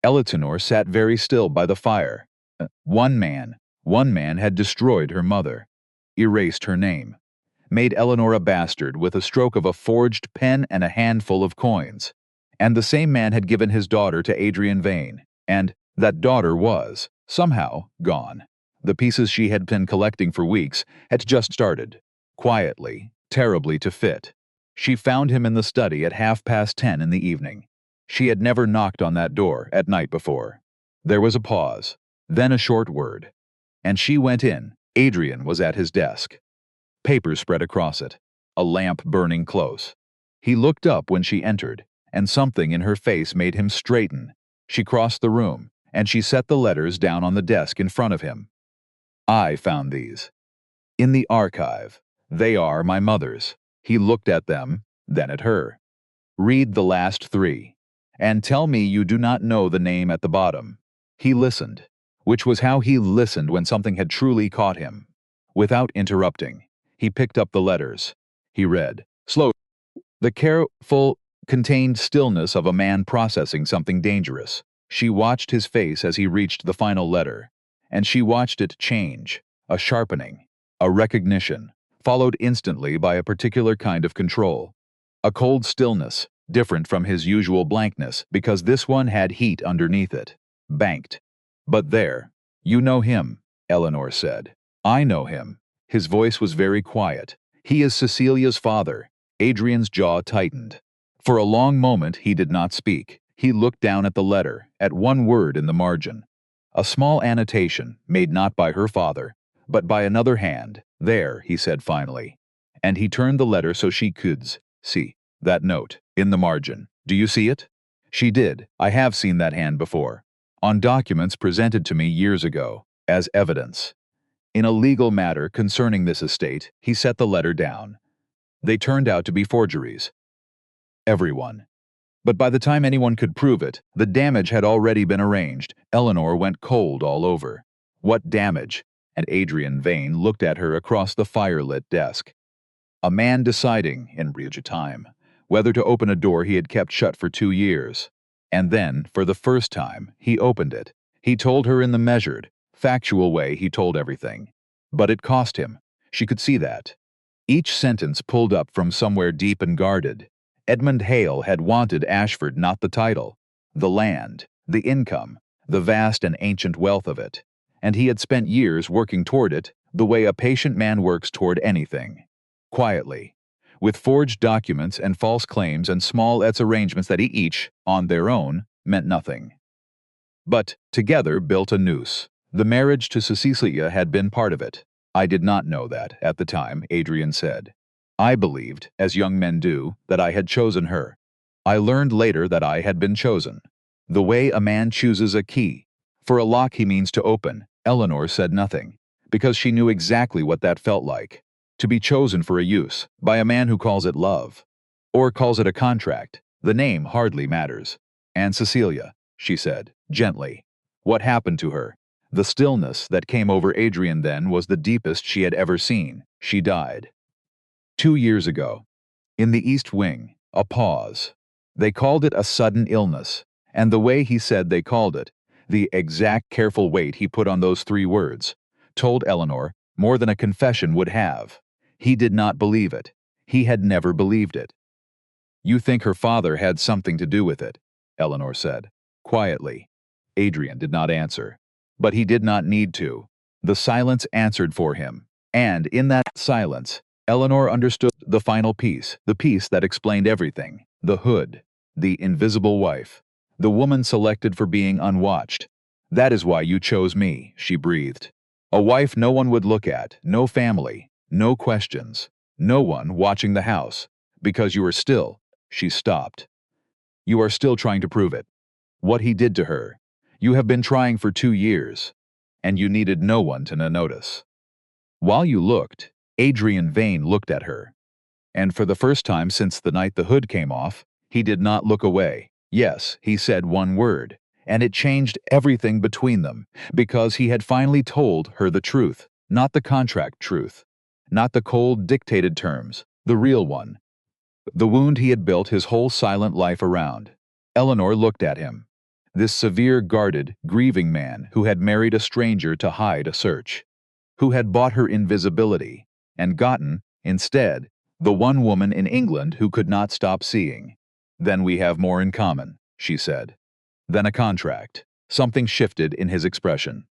Eleanor sat very still by the fire. One man had destroyed her mother, erased her name, made Eleanor a bastard with a stroke of a forged pen and a handful of coins. And the same man had given his daughter to Adrian Vane, and that daughter was, somehow, gone. The pieces she had been collecting for weeks had just started, quietly, terribly to fit. She found him in the study at 10:30 in the evening. She had never knocked on that door at night before. There was a pause, then a short word, and she went in. Adrian was at his desk. Papers spread across it, a lamp burning close. He looked up when she entered, and something in her face made him straighten. She crossed the room, and she set the letters down on the desk in front of him. I found these. In the archive. They are my mother's. He looked at them, then at her. Read the last 3, and tell me you do not know the name at the bottom. He listened, which was how he listened when something had truly caught him. Without interrupting, he picked up the letters. He read, slowly, the careful contained stillness of a man processing something dangerous. She watched his face as he reached the final letter, and she watched it change, a sharpening, a recognition, followed instantly by a particular kind of control. A cold stillness, different from his usual blankness, because this one had heat underneath it. Banked. But there. You know him, Eleanor said. I know him. His voice was very quiet. He is Cecilia's father. Adrian's jaw tightened. For a long moment he did not speak. He looked down at the letter, at one word in the margin. A small annotation, made not by her father, but by another hand. There, he said finally. And he turned the letter so she could see. That note, in the margin. Do you see it? She did. I have seen that hand before. On documents presented to me years ago, as evidence. In a legal matter concerning this estate, he set the letter down. They turned out to be forgeries. Everyone. But by the time anyone could prove it, the damage had already been arranged. Eleanor went cold all over. What damage? And Adrian Vane looked at her across the firelit desk. A man deciding, in real time, whether to open a door he had kept shut for 2 years. And then, for the first time, he opened it. He told her in the measured, factual way he told everything. But it cost him. She could see that. Each sentence pulled up from somewhere deep and guarded. Edmund Hale had wanted Ashford, not the title, the land, the income, the vast and ancient wealth of it. And he had spent years working toward it, the way a patient man works toward anything. Quietly, with forged documents and false claims and small arrangements that each, on their own, meant nothing. But, together, built a noose. The marriage to Cecilia had been part of it. I did not know that, at the time, Adrian said. I believed, as young men do, that I had chosen her. I learned later that I had been chosen. The way a man chooses a key. For a lock he means to open. Eleanor said nothing, because she knew exactly what that felt like. To be chosen for a use, by a man who calls it love. Or calls it a contract. The name hardly matters. And Cecilia, she said, gently. What happened to her? The stillness that came over Adrian then was the deepest she had ever seen. She died. 2 years ago. In the East Wing, a pause. They called it a sudden illness, and the way he said they called it, the exact careful weight he put on those 3 words, told Eleanor more than a confession would have. He did not believe it. He had never believed it. You think her father had something to do with it, Eleanor said, quietly. Adrian did not answer. But he did not need to. The silence answered for him, and in that silence, Eleanor understood the final piece, the piece that explained everything, the hood, the invisible wife, the woman selected for being unwatched. That is why you chose me, she breathed. A wife no one would look at, no family, no questions, no one watching the house, because you are still, she stopped. You are still trying to prove it. What he did to her. You have been trying for 2 years, and you needed no one to notice. While you looked, Adrian Vane looked at her. And for the first time since the night the hood came off, he did not look away. Yes, he said one word, and it changed everything between them, because he had finally told her the truth, not the contract truth, not the cold dictated terms, the real one. The wound he had built his whole silent life around. Eleanor looked at him. This severe, guarded, grieving man who had married a stranger to hide a search, who had bought her invisibility, and gotten, instead, the one woman in England who could not stop seeing. Then we have more in common, she said. Than a contract. Something shifted in his expression.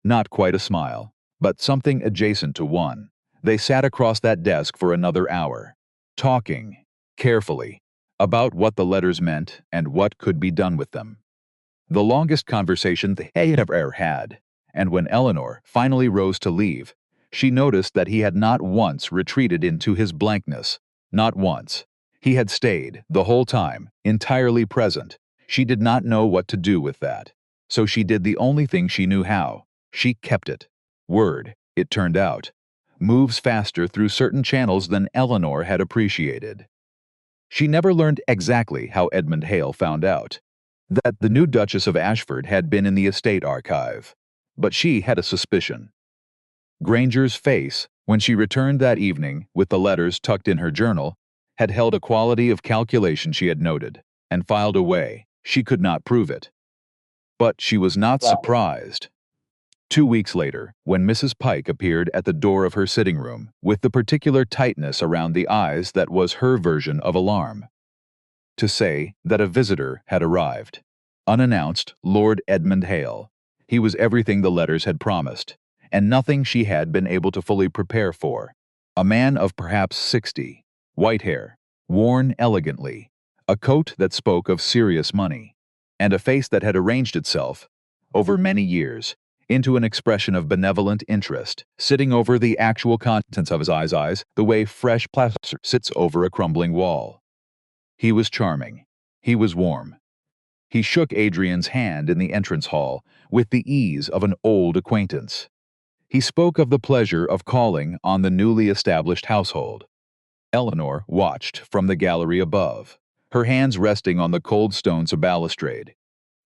Not quite a smile, but something adjacent to one. They sat across that desk for another hour, talking, carefully, about what the letters meant and what could be done with them. The longest conversation they had ever had, and when Eleanor finally rose to leave, she noticed that he had not once retreated into his blankness. Not once. He had stayed, the whole time, entirely present. She did not know what to do with that. So she did the only thing she knew how. She kept it. Word, it turned out, moves faster through certain channels than Eleanor had appreciated. She never learned exactly how Edmund Hale found out that the new Duchess of Ashford had been in the estate archive. But she had a suspicion. Granger's face, when she returned that evening with the letters tucked in her journal, had held a quality of calculation she had noted, and filed away. She could not prove it. But she was not surprised. 2 weeks later, when Mrs. Pike appeared at the door of her sitting room, with the particular tightness around the eyes that was her version of alarm, to say that a visitor had arrived. Unannounced, Lord Edmund Hale. He was everything the letters had promised, and nothing she had been able to fully prepare for. A man of perhaps 60, white hair, worn elegantly, a coat that spoke of serious money, and a face that had arranged itself, over many years, into an expression of benevolent interest, sitting over the actual contents of his eyes the way fresh plaster sits over a crumbling wall. He was charming. He was warm. He shook Adrian's hand in the entrance hall with the ease of an old acquaintance. He spoke of the pleasure of calling on the newly established household. Eleanor watched from the gallery above, her hands resting on the cold stones of balustrade,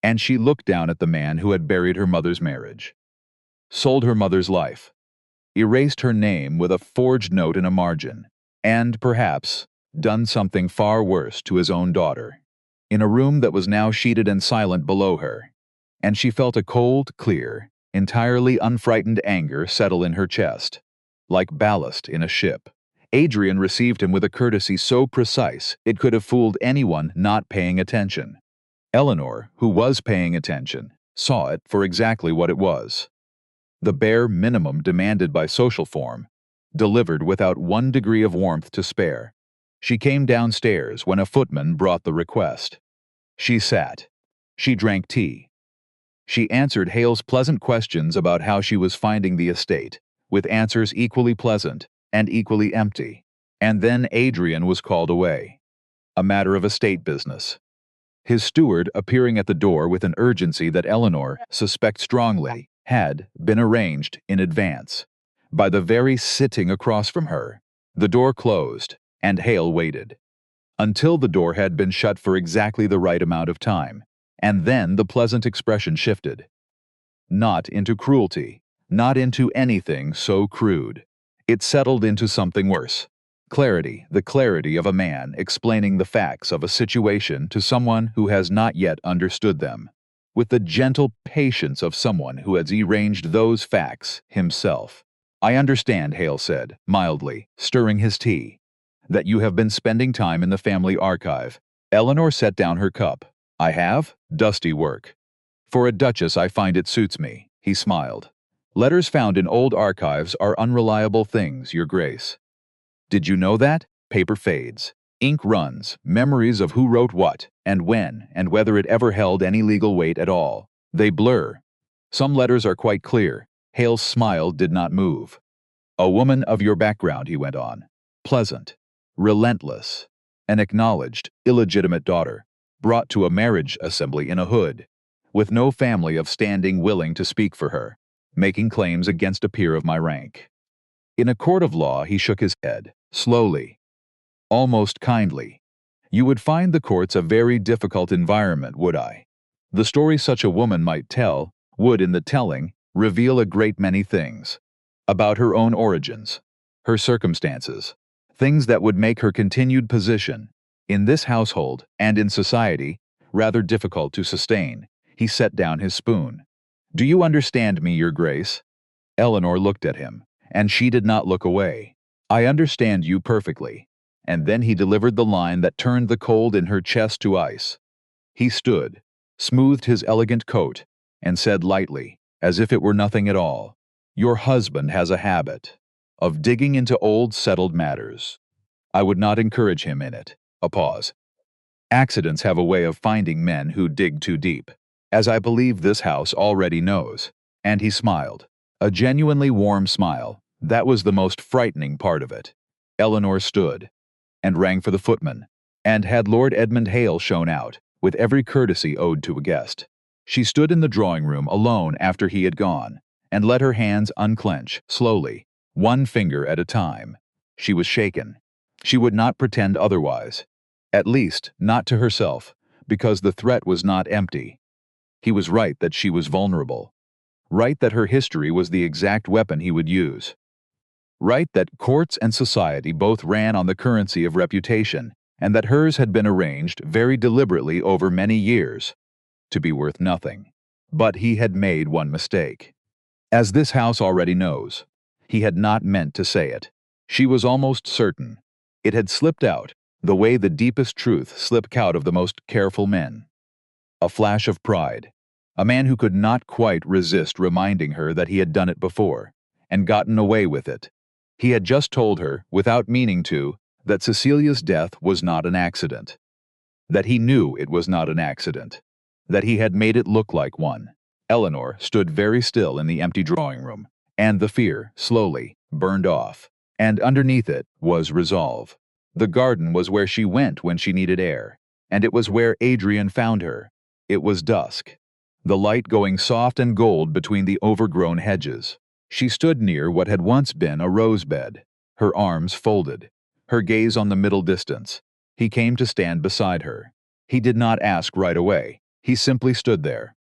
and she looked down at the man who had buried her mother's marriage, sold her mother's life, erased her name with a forged note in a margin, and, perhaps, done something far worse to his own daughter, in a room that was now sheeted and silent below her, and she felt a cold, clear, entirely unfrightened anger settle in her chest, like ballast in a ship. Adrian received him with a courtesy so precise it could have fooled anyone not paying attention. Eleanor, who was paying attention, saw it for exactly what it was. The bare minimum demanded by social form, delivered without 1 degree of warmth to spare. She came downstairs when a footman brought the request. She sat. She drank tea. She answered Hale's pleasant questions about how she was finding the estate, with answers equally pleasant and equally empty. And then Adrian was called away. A matter of estate business. His steward appearing at the door with an urgency that Eleanor suspected strongly had been arranged in advance. By the very sitting across from her, the door closed, and Hale waited. Until the door had been shut for exactly the right amount of time, and then the pleasant expression shifted. Not into cruelty, not into anything so crude. It settled into something worse. Clarity, the clarity of a man explaining the facts of a situation to someone who has not yet understood them, with the gentle patience of someone who has arranged those facts himself. "I understand," Hale said, mildly, stirring his tea, "that you have been spending time in the family archive." Eleanor set down her cup. "I have? Dusty work. For a duchess I find it suits me," he smiled. "Letters found in old archives are unreliable things, Your Grace. Did you know that? Paper fades. Ink runs, memories of who wrote what, and when, and whether it ever held any legal weight at all. They blur. Some letters are quite clear." Hale's smile did not move. "A woman of your background," he went on. "Pleasant. Relentless. An acknowledged, illegitimate daughter, brought to a marriage assembly in a hood, with no family of standing willing to speak for her, making claims against a peer of my rank." In a court of law he shook his head, slowly, almost kindly. "You would find the courts a very difficult environment, would I? The story such a woman might tell would, in the telling, reveal a great many things. About her own origins, her circumstances, things that would make her continued position, in this household and in society, rather difficult to sustain." He set down his spoon. "Do you understand me, Your Grace?" Eleanor looked at him, and she did not look away. "I understand you perfectly." And then he delivered the line that turned the cold in her chest to ice. He stood, smoothed his elegant coat, and said lightly, as if it were nothing at all, "Your husband has a habit of digging into old settled matters. I would not encourage him in it." A pause. "Accidents have a way of finding men who dig too deep, as I believe this house already knows." And he smiled. A genuinely warm smile. That was the most frightening part of it. Eleanor stood, and rang for the footman, and had Lord Edmund Hale shown out, with every courtesy owed to a guest. She stood in the drawing-room alone after he had gone, and let her hands unclench, slowly, 1 finger at a time. She was shaken. She would not pretend otherwise. At least, not to herself, because the threat was not empty. He was right that she was vulnerable. Right that her history was the exact weapon he would use. Right that courts and society both ran on the currency of reputation, and that hers had been arranged very deliberately over many years to be worth nothing. But he had made one mistake. As this house already knows, he had not meant to say it. She was almost certain. It had slipped out, the way the deepest truth slips out of the most careful men. A flash of pride. A man who could not quite resist reminding her that he had done it before, and gotten away with it. He had just told her, without meaning to, that Cecilia's death was not an accident. That he knew it was not an accident. That he had made it look like one. Eleanor stood very still in the empty drawing room, and the fear, slowly, burned off. And underneath it was resolve. The garden was where she went when she needed air, and it was where Adrian found her. It was dusk, the light going soft and gold between the overgrown hedges. She stood near what had once been a rose bed, her arms folded, her gaze on the middle distance. He came to stand beside her. He did not ask right away. He simply stood there,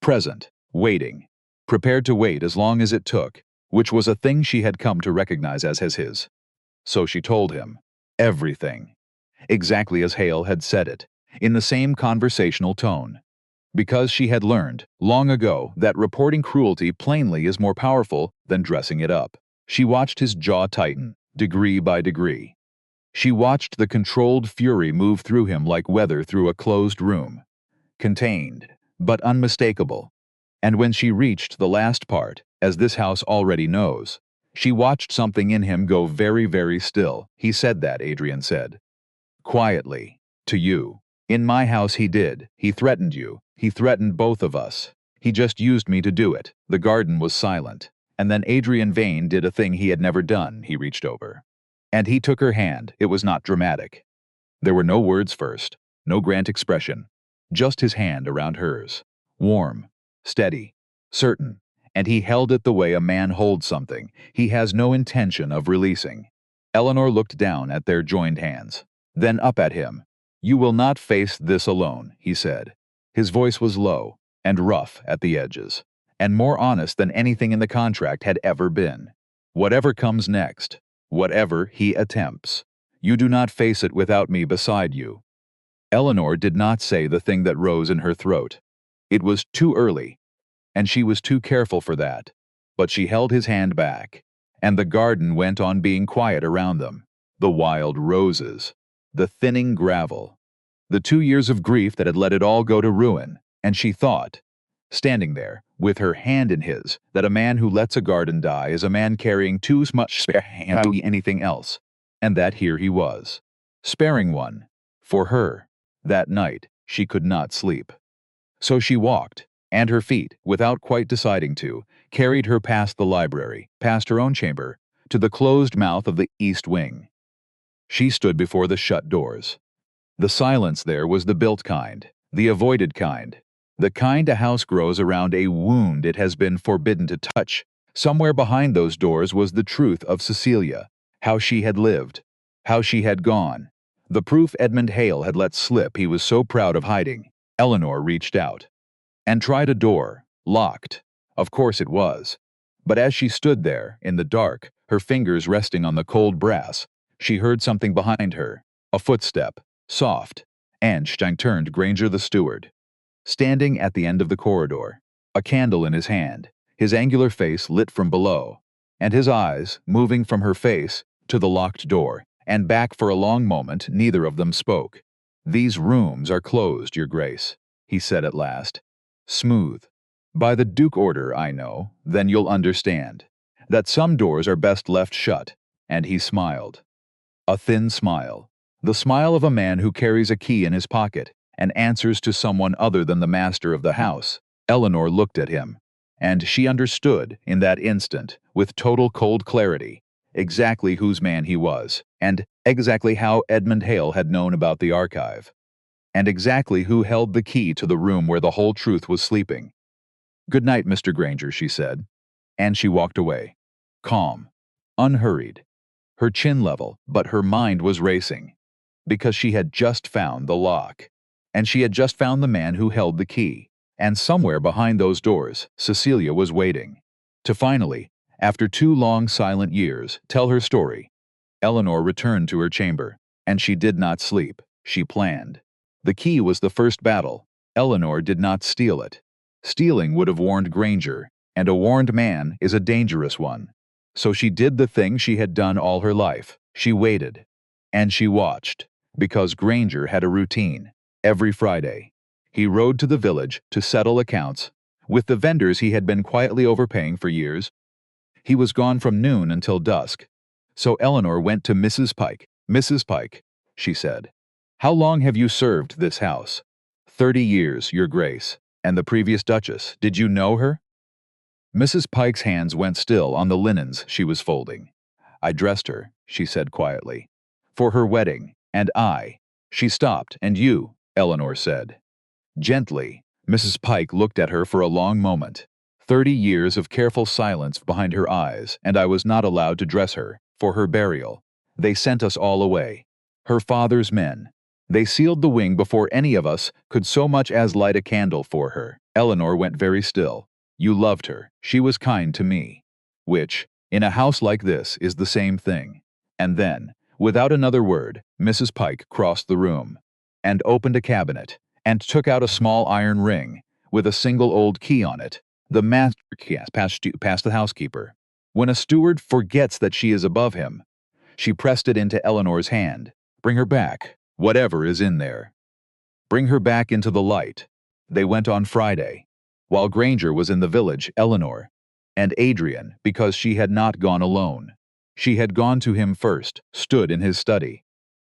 present, waiting, prepared to wait as long as it took, which was a thing she had come to recognize as his. So she told him everything, exactly as Hale had said it, in the same conversational tone. Because she had learned, long ago, that reporting cruelty plainly is more powerful than dressing it up. She watched his jaw tighten, degree by degree. She watched the controlled fury move through him like weather through a closed room. Contained, but unmistakable. And when she reached the last part, as this house already knows, she watched something in him go very, very still. He said that, Adrian said. Quietly. To you. In my house he did. He threatened you. He threatened both of us. He just used me to do it. The garden was silent. And then Adrian Vane did a thing he had never done. He reached over. And he took her hand. It was not dramatic. There were no words first. No grand expression. Just his hand around hers. Warm. Steady. Certain. And he held it the way a man holds something he has no intention of releasing. Eleanor looked down at their joined hands. Then up at him. You will not face this alone, he said. His voice was low and rough at the edges, and more honest than anything in the contract had ever been. Whatever comes next, whatever he attempts, you do not face it without me beside you. Eleanor did not say the thing that rose in her throat. It was too early, and she was too careful for that. But she held his hand back, and the garden went on being quiet around them. The wild roses, the thinning gravel, the 2 years of grief that had let it all go to ruin, and she thought, standing there, with her hand in his, that a man who lets a garden die is a man carrying too much spare hand to be anything else, and that here he was, sparing one, for her. That night, she could not sleep. So she walked, and her feet, without quite deciding to, carried her past the library, past her own chamber, to the closed mouth of the east wing. She stood before the shut doors. The silence there was the built kind, the avoided kind, the kind a house grows around a wound it has been forbidden to touch. Somewhere behind those doors was the truth of Cecilia, how she had lived, how she had gone, the proof Edmund Hale had let slip he was so proud of hiding. Eleanor reached out and tried a door, locked. Of course it was. But as she stood there, in the dark, her fingers resting on the cold brass, she heard something behind her, a footstep, soft, and Stein turned Granger the steward, standing at the end of the corridor, a candle in his hand, his angular face lit from below, and his eyes, moving from her face to the locked door, and back for a long moment. Neither of them spoke. These rooms are closed, Your Grace, he said at last. Smooth. By the Duke order, I know, then you'll understand, that some doors are best left shut, and he smiled. A thin smile. The smile of a man who carries a key in his pocket and answers to someone other than the master of the house. Eleanor looked at him, and she understood, in that instant, with total cold clarity, exactly whose man he was, and exactly how Edmund Hale had known about the archive, and exactly who held the key to the room where the whole truth was sleeping. Good night, Mr. Granger, she said, and she walked away, calm, unhurried, her chin level, but her mind was racing, because she had just found the lock, and she had just found the man who held the key, and somewhere behind those doors, Cecilia was waiting, to finally, After 2 long silent years, tell her story. Eleanor returned to her chamber, and she did not sleep. She planned. The key was the first battle. Eleanor did not steal it. Stealing would have warned Granger, and a warned man is a dangerous one. So she did the thing she had done all her life. She waited. And she watched. Because Granger had a routine. Every Friday, he rode to the village to settle accounts with the vendors he had been quietly overpaying for years. He was gone from noon until dusk. So Eleanor went to Mrs. Pike. "Mrs. Pike," she said, "how long have you served this house?" "30 years, Your Grace." "And the previous Duchess, did you know her?" Mrs. Pike's hands went still on the linens she was folding. "I dressed her," she said quietly, "for her wedding, and She stopped. "And you," Eleanor said. Gently, Mrs. Pike looked at her for a long moment. 30 years of careful silence behind her eyes, and I was not allowed to dress her, for her burial. They sent us all away. Her father's men. They sealed the wing before any of us could so much as light a candle for her. Eleanor went very still. "You loved her. She was kind to me." Which, in a house like this, is the same thing. And then, without another word, Mrs. Pike crossed the room, and opened a cabinet, and took out a small iron ring, with a single old key on it. The master key past the housekeeper. When a steward forgets that she is above him, she pressed it into Eleanor's hand. "Bring her back, whatever is in there. Bring her back into the light." They went on Friday. While Granger was in the village, Eleanor, and Adrian, because she had not gone alone. She had gone to him first, stood in his study,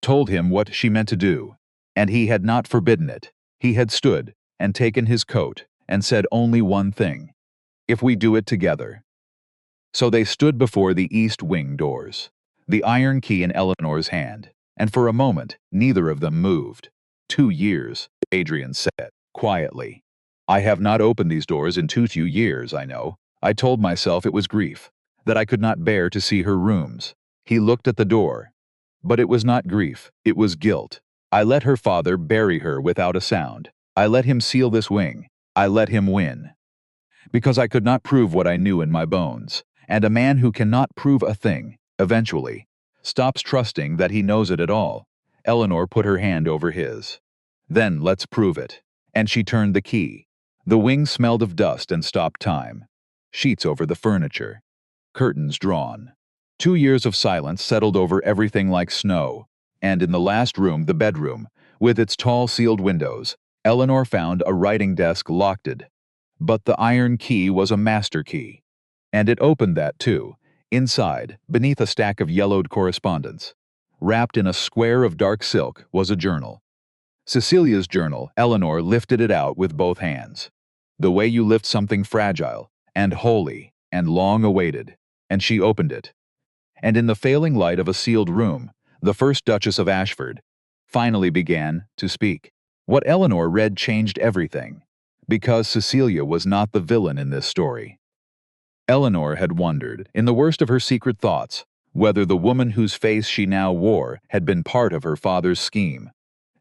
told him what she meant to do, and he had not forbidden it. He had stood, and taken his coat, and said only one thing: "If we do it together." So they stood before the east wing doors, the iron key in Eleanor's hand, and for a moment neither of them moved. 2 years, Adrian said, quietly. "I have not opened these doors in 2 years, I know. I told myself it was grief, that I could not bear to see her rooms." He looked at the door. "But it was not grief, it was guilt. I let her father bury her without a sound. I let him seal this wing. I let him win. Because I could not prove what I knew in my bones. And a man who cannot prove a thing, eventually, stops trusting that he knows it at all." Eleanor put her hand over his. "Then let's prove it." And she turned the key. The wing smelled of dust and stopped time. Sheets over the furniture. Curtains drawn. 2 years of silence settled over everything like snow. And in the last room, the bedroom, with its tall sealed windows, Eleanor found a writing desk locked. But the iron key was a master key. And it opened that too. Inside, beneath a stack of yellowed correspondence, wrapped in a square of dark silk, was a journal. Cecilia's journal. Eleanor lifted it out with both hands. The way you lift something fragile, and holy, and long awaited. And she opened it. And in the failing light of a sealed room, the first Duchess of Ashford finally began to speak. What Eleanor read changed everything, because Cecilia was not the villain in this story. Eleanor had wondered, in the worst of her secret thoughts, whether the woman whose face she now wore had been part of her father's scheme.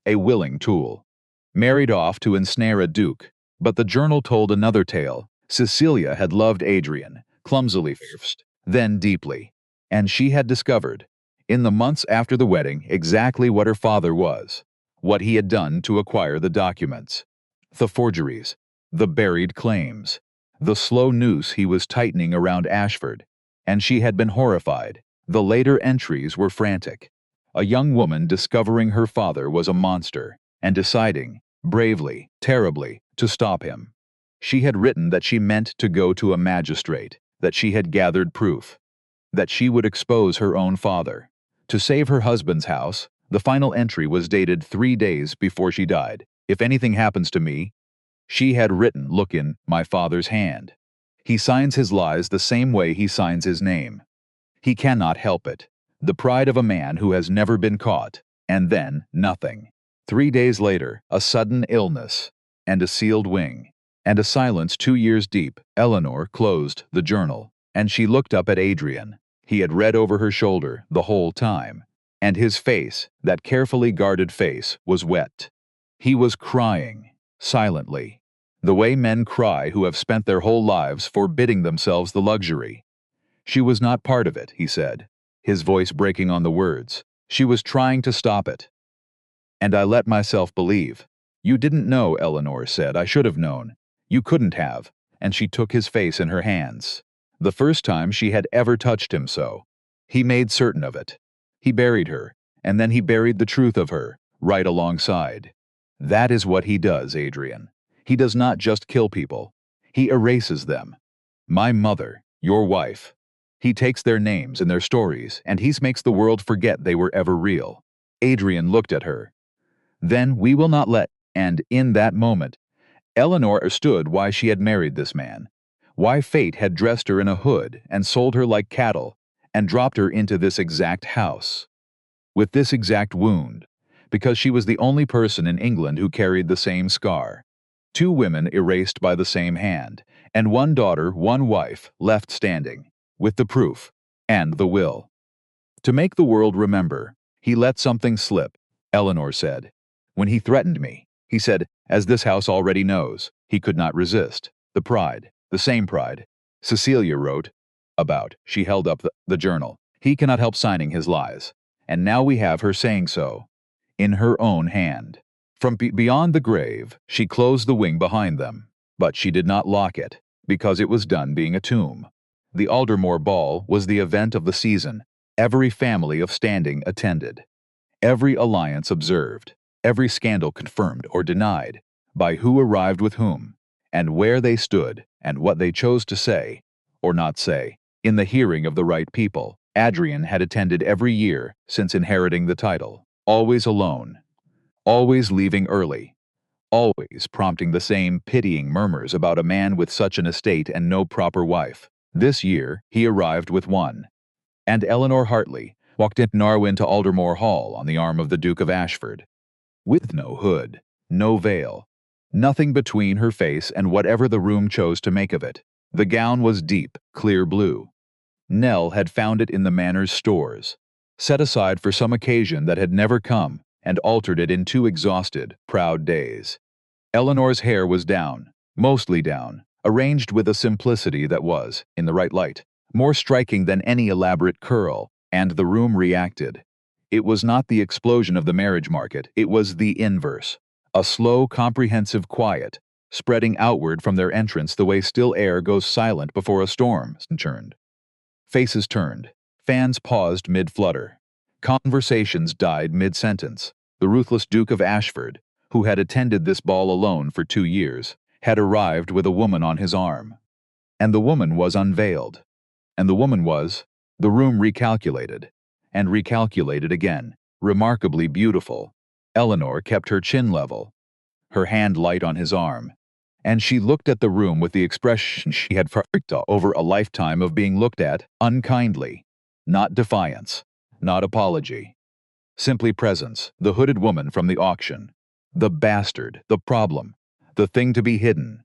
A willing tool. Married off to ensnare a duke. But the journal told another tale. Cecilia had loved Adrian, clumsily first, then deeply. And she had discovered, in the months after the wedding, exactly what her father was, what he had done to acquire the documents. The forgeries, the buried claims, the slow noose he was tightening around Ashford. And she had been horrified. The later entries were frantic. A young woman discovering her father was a monster, and deciding, bravely, terribly, to stop him. She had written that she meant to go to a magistrate, that she had gathered proof, that she would expose her own father. To save her husband's house, the final entry was dated 3 days before she died. "If anything happens to me," she had written, "look in my father's hand. He signs his lies the same way he signs his name. He cannot help it. The pride of a man who has never been caught." And then, nothing. 3 days later, a sudden illness, and a sealed wing, and a silence 2 years deep. Eleanor closed the journal, and she looked up at Adrian. He had read over her shoulder the whole time, and his face, that carefully guarded face, was wet. He was crying, silently, the way men cry who have spent their whole lives forbidding themselves the luxury. She was not part of it, he said, his voice breaking on the words. She was trying to stop it. And I let myself believe. You didn't know, Eleanor said. I should have known. You couldn't have. And she took his face in her hands. The first time she had ever touched him so. He made certain of it. He buried her, and then he buried the truth of her, right alongside. That is what he does, Adrian. He does not just kill people. He erases them. My mother, your wife. He takes their names and their stories, and he makes the world forget they were ever real. Adrian looked at her. Then we will not let, and in that moment, Eleanor understood why she had married this man, why fate had dressed her in a hood and sold her like cattle, and dropped her into this exact house, with this exact wound, because she was the only person in England who carried the same scar. Two women erased by the same hand, and one daughter, one wife, left standing, with the proof, and the will. To make the world remember, he let something slip, Eleanor said. When he threatened me, he said, as this house already knows, he could not resist. The pride, the same pride. Cecilia wrote about. She held up the journal. He cannot help signing his lies. And now we have her saying so. In her own hand. From beyond the grave, she closed the wing behind them. But she did not lock it, because it was done being a tomb. The Aldermore Ball was the event of the season. Every family of standing attended. Every alliance observed. Every scandal confirmed or denied, by who arrived with whom, and where they stood, and what they chose to say, or not say, in the hearing of the right people. Adrian had attended every year since inheriting the title, always alone, always leaving early, always prompting the same pitying murmurs about a man with such an estate and no proper wife. This year he arrived with one, and Eleanor Hartley walked in Narwin to Aldermore Hall on the arm of the Duke of Ashford. With no hood, no veil, nothing between her face and whatever the room chose to make of it. The gown was deep, clear blue. Nell had found it in the manor's stores, set aside for some occasion that had never come, and altered it in 2 exhausted, proud days. Eleanor's hair was down, mostly down, arranged with a simplicity that was, in the right light, more striking than any elaborate curl, and the room reacted. It was not the explosion of the marriage market, it was the inverse. A slow, comprehensive quiet, spreading outward from their entrance the way still air goes silent before a storm churned. Faces turned. Fans paused mid-flutter. Conversations died mid-sentence. The ruthless Duke of Ashford, who had attended this ball alone for 2 years, had arrived with a woman on his arm. And the woman was unveiled. And the woman was, the room recalculated. And recalculated again, remarkably beautiful. Eleanor kept her chin level, her hand light on his arm, and she looked at the room with the expression she had felt over a lifetime of being looked at unkindly. Not defiance, not apology. Simply presence, the hooded woman from the auction. The bastard, the problem, the thing to be hidden,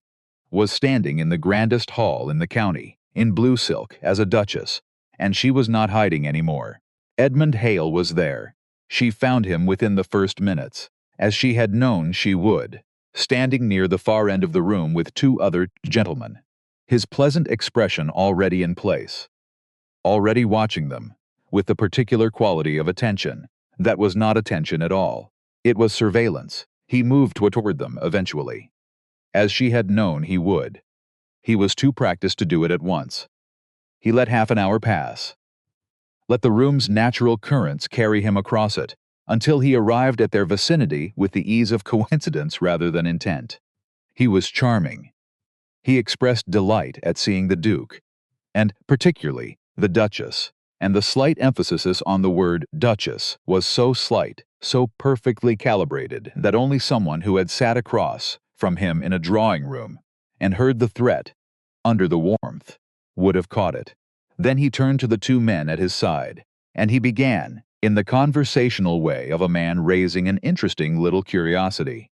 was standing in the grandest hall in the county, in blue silk, as a duchess, and she was not hiding any more. Edmund Hale was there. She found him within the first minutes, as she had known she would, standing near the far end of the room with 2 other gentlemen, his pleasant expression already in place, already watching them, with the particular quality of attention that was not attention at all. It was surveillance. He moved toward them eventually, as she had known he would. He was too practiced to do it at once. He let half an hour pass. Let the room's natural currents carry him across it, until he arrived at their vicinity with the ease of coincidence rather than intent. He was charming. He expressed delight at seeing the Duke, and particularly the Duchess, and the slight emphasis on the word Duchess was so slight, so perfectly calibrated, that only someone who had sat across from him in a drawing room and heard the threat, under the warmth, would have caught it. Then he turned to the 2 men at his side, and he began, in the conversational way of a man raising an interesting little curiosity,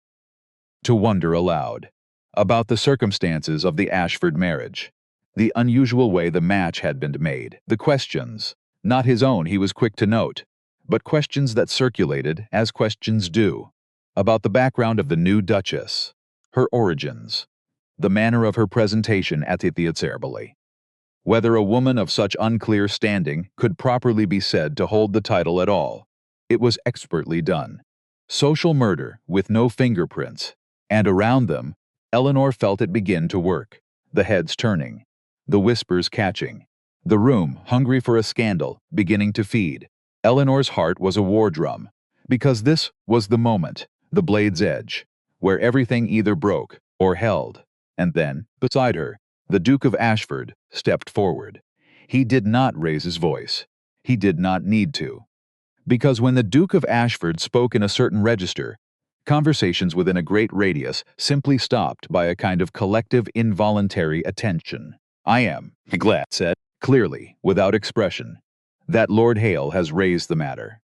to wonder aloud about the circumstances of the Ashford marriage, the unusual way the match had been made, the questions, not his own he was quick to note, but questions that circulated, as questions do, about the background of the new Duchess, her origins, the manner of her presentation at the ceremony. whether a woman of such unclear standing could properly be said to hold the title at all. It was expertly done. Social murder with no fingerprints, and around them, Eleanor felt it begin to work, the heads turning, the whispers catching, the room, hungry for a scandal, beginning to feed. Eleanor's heart was a war drum, because this was the moment, the blade's edge, where everything either broke or held. And then, beside her, the Duke of Ashford stepped forward. He did not raise his voice. He did not need to. Because when the Duke of Ashford spoke in a certain register, conversations within a great radius simply stopped by a kind of collective involuntary attention. "I am glad," said, clearly, without expression, "that Lord Hale has raised the matter.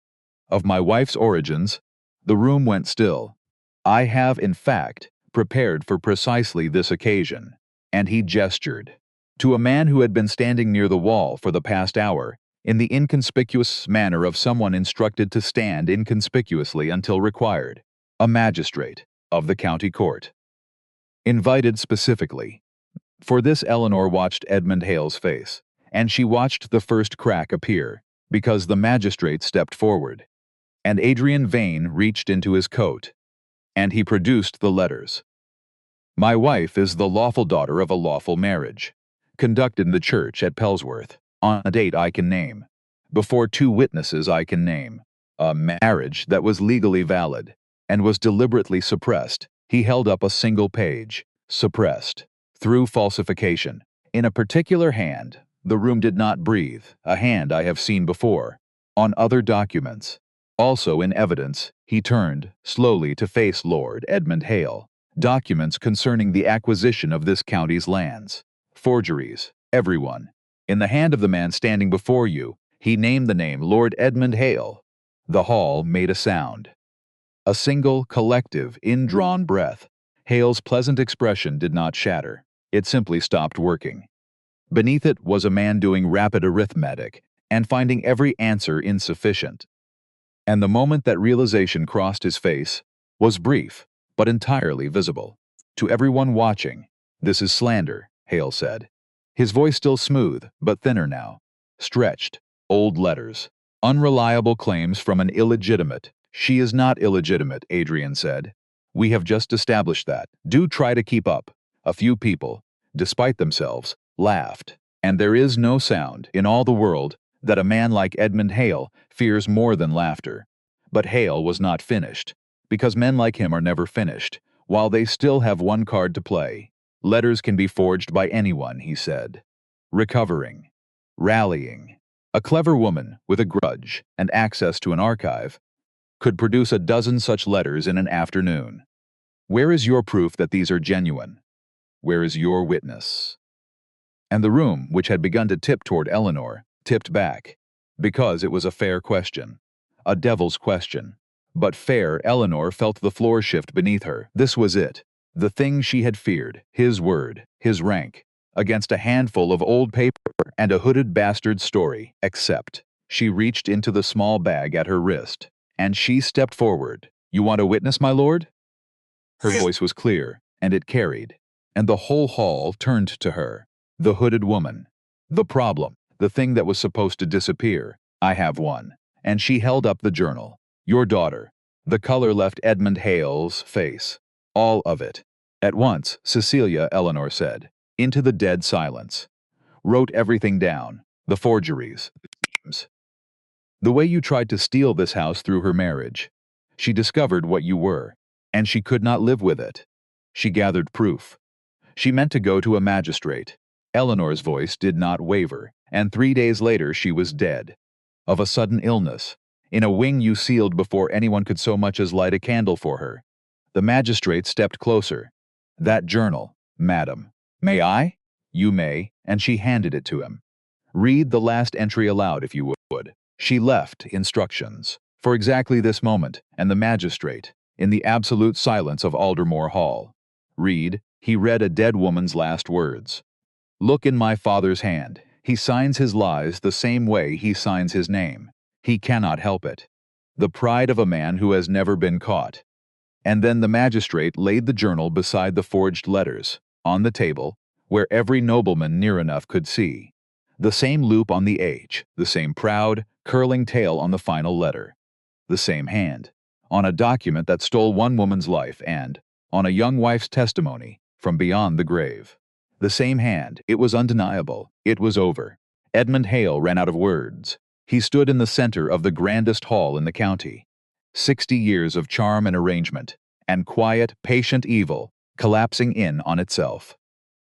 Of my wife's origins." The room went still. "I have, in fact, prepared for precisely this occasion." And he gestured to a man who had been standing near the wall for the past hour, in the inconspicuous manner of someone instructed to stand inconspicuously until required, a magistrate of the county court. Invited specifically. For this Eleanor watched Edmund Hale's face, and she watched the first crack appear, because the magistrate stepped forward, and Adrian Vane reached into his coat, and he produced the letters. "My wife is the lawful daughter of a lawful marriage, conducted in the church at Pelsworth, on a date I can name, before 2 witnesses I can name, a marriage that was legally valid, and was deliberately suppressed." He held up a single page, suppressed, through falsification, in a particular hand. The room did not breathe, a hand I have seen before, on other documents. Also in evidence, he turned, slowly to face Lord Edmund Hale. Documents concerning the acquisition of this county's lands. Forgeries, everyone. In the hand of the man standing before you, he named the name Lord Edmund Hale. The hall made a sound. A single, collective, indrawn breath. Hale's pleasant expression did not shatter. It simply stopped working. Beneath it was a man doing rapid arithmetic and finding every answer insufficient. And the moment that realization crossed his face was brief, but entirely visible. To everyone watching, "This is slander," Hale said. His voice still smooth, but thinner now. Stretched, old letters. Unreliable claims from an illegitimate. "She is not illegitimate," Adrian said. "We have just established that. Do try to keep up." A few people, despite themselves, laughed. And there is no sound, in all the world, that a man like Edmund Hale fears more than laughter. But Hale was not finished, because men like him are never finished, while they still have one card to play. "Letters can be forged by anyone," he said. Recovering. Rallying. A clever woman, with a grudge and access to an archive, could produce a dozen such letters in an afternoon. Where is your proof that these are genuine? Where is your witness? And the room, which had begun to tip toward Eleanor, tipped back, because it was a fair question. A devil's question. But fair. Eleanor felt the floor shift beneath her. This was it. The thing she had feared. His word, his rank, against a handful of old paper and a hooded bastard's story. Except, she reached into the small bag at her wrist, and she stepped forward. "You want a witness, my lord?" Her voice was clear, and it carried, and the whole hall turned to her. The hooded woman. The problem. The thing that was supposed to disappear. "I have one." And she held up the journal. "Your daughter." The color left Edmund Hale's face. All of it. At once, Cecilia, Eleanor said, into the dead silence. Wrote everything down. The forgeries. The schemes. The way you tried to steal this house through her marriage. She discovered what you were, and she could not live with it. She gathered proof. She meant to go to a magistrate. Eleanor's voice did not waver, and 3 days later she was dead. Of a sudden illness, in a wing you sealed before anyone could so much as light a candle for her. The magistrate stepped closer. "That journal, madam." "May I?" "You may," and she handed it to him. "Read the last entry aloud if you would." She left instructions, for exactly this moment, and the magistrate, in the absolute silence of Aldermore Hall. "Read." He read a dead woman's last words. "Look in my father's hand. He signs his lies the same way he signs his name. He cannot help it. The pride of a man who has never been caught." And then the magistrate laid the journal beside the forged letters, on the table, where every nobleman near enough could see. The same loop on the H, the same proud, curling tail on the final letter. The same hand, on a document that stole one woman's life and, on a young wife's testimony, from beyond the grave. The same hand, it was undeniable, it was over. Edmund Hale ran out of words. He stood in the center of the grandest hall in the county. 60 years of charm and arrangement, and quiet, patient evil, collapsing in on itself.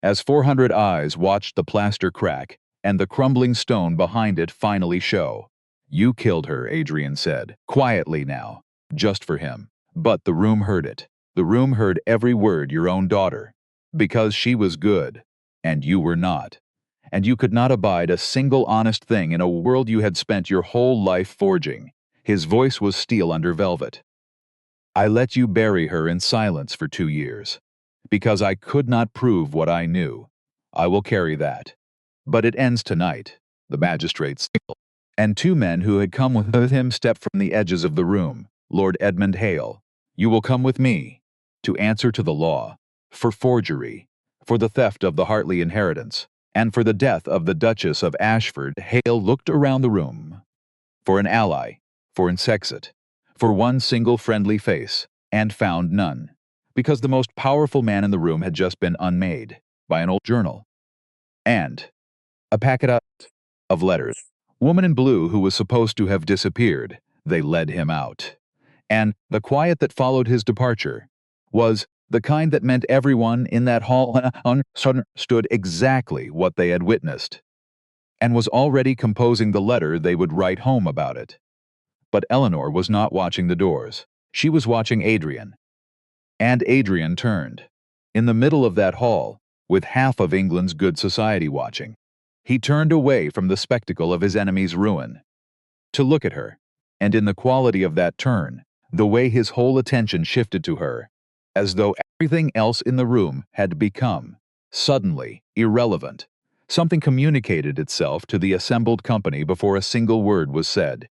As 400 eyes watched the plaster crack, and the crumbling stone behind it finally show. "You killed her," Adrian said, quietly now, just for him. But the room heard it. The room heard every word, your own daughter. Because she was good, and you were not. And you could not abide a single honest thing in a world you had spent your whole life forging. His voice was steel under velvet. "I let you bury her in silence for 2 years. Because I could not prove what I knew. I will carry that. But it ends tonight," the magistrate signaled. And 2 men who had come with him stepped from the edges of the room. "Lord Edmund Hale, you will come with me, to answer to the law, for forgery, for the theft of the Hartley inheritance, and for the death of the Duchess of Ashford." Hale looked around the room. For an ally, for an sexet, for one single friendly face, and found none, because the most powerful man in the room had just been unmade by an old journal. And a packet of letters. Woman in blue who was supposed to have disappeared, they led him out. And the quiet that followed his departure was the kind that meant everyone in that hall understood exactly what they had witnessed, and was already composing the letter they would write home about it. But Eleanor was not watching the doors. She was watching Adrian. And Adrian turned. In the middle of that hall, with half of England's good society watching, he turned away from the spectacle of his enemy's ruin, to look at her, and in the quality of that turn, the way his whole attention shifted to her, as though everything else in the room had become, suddenly, irrelevant. Something communicated itself to the assembled company before a single word was said.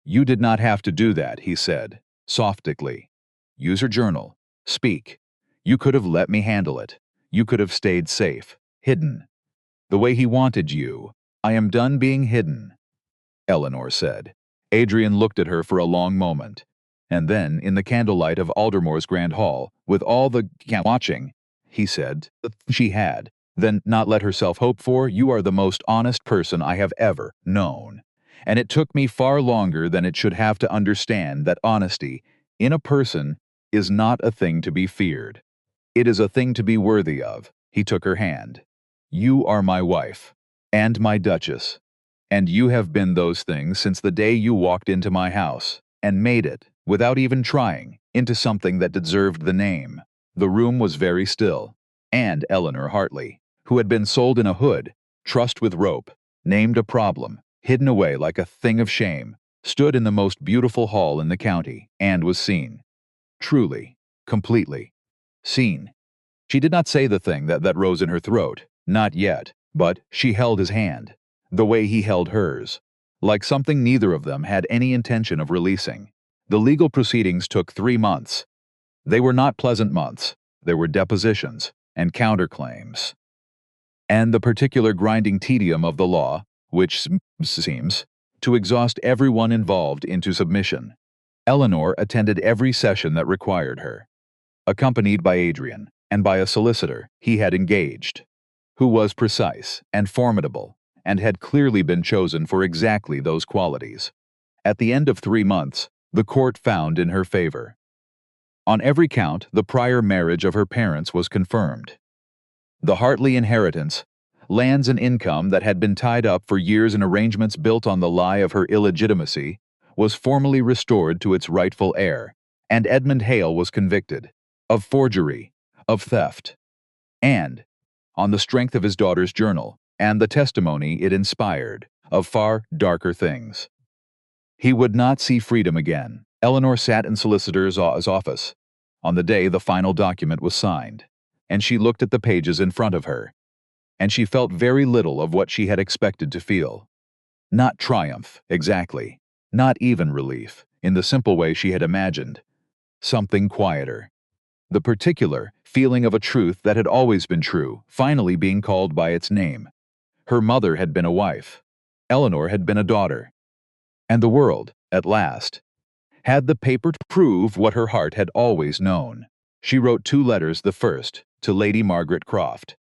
"You did not have to do that," he said, softly. "Use your journal. Speak. You could have let me handle it. You could have stayed safe, hidden. The way he wanted you. I am done being hidden," Eleanor said. Adrian looked at her for a long moment, and then, in the candlelight of Aldermore's grand hall, with all the watching, he said, "She had, then, not let herself hope for. You are the most honest person I have ever known. And it took me far longer than it should have to understand that honesty, in a person, is not a thing to be feared. It is a thing to be worthy of." He took her hand. "You are my wife, and my Duchess, and you have been those things since the day you walked into my house, and made it, without even trying, into something that deserved the name." The room was very still, and Eleanor Hartley, who had been sold in a hood, trussed with rope, named a problem, hidden away like a thing of shame, stood in the most beautiful hall in the county, and was seen. Truly, completely. Seen. She did not say the thing that rose in her throat, not yet, but she held his hand, the way he held hers, like something neither of them had any intention of releasing. The legal proceedings took 3 months. They were not pleasant months. There were depositions and counterclaims, and the particular grinding tedium of the law, which seems to exhaust everyone involved into submission. Eleanor attended every session that required her, accompanied by Adrian, and by a solicitor he had engaged, who was precise and formidable, and had clearly been chosen for exactly those qualities. At the end of 3 months, the court found in her favor. On every count, the prior marriage of her parents was confirmed. The Hartley inheritance, lands and income that had been tied up for years in arrangements built on the lie of her illegitimacy, was formally restored to its rightful heir, and Edmund Hale was convicted of forgery, of theft, and, on the strength of his daughter's journal and the testimony it inspired, of far darker things. He would not see freedom again. Eleanor sat in solicitor's office on the day the final document was signed, and she looked at the pages in front of her, and she felt very little of what she had expected to feel. Not triumph, exactly, not even relief, in the simple way she had imagined. Something quieter. The particular feeling of a truth that had always been true, finally being called by its name. Her mother had been a wife. Eleanor had been a daughter. And the world, at last, had the paper to prove what her heart had always known. She wrote 2 letters, the first to Lady Margaret Croft,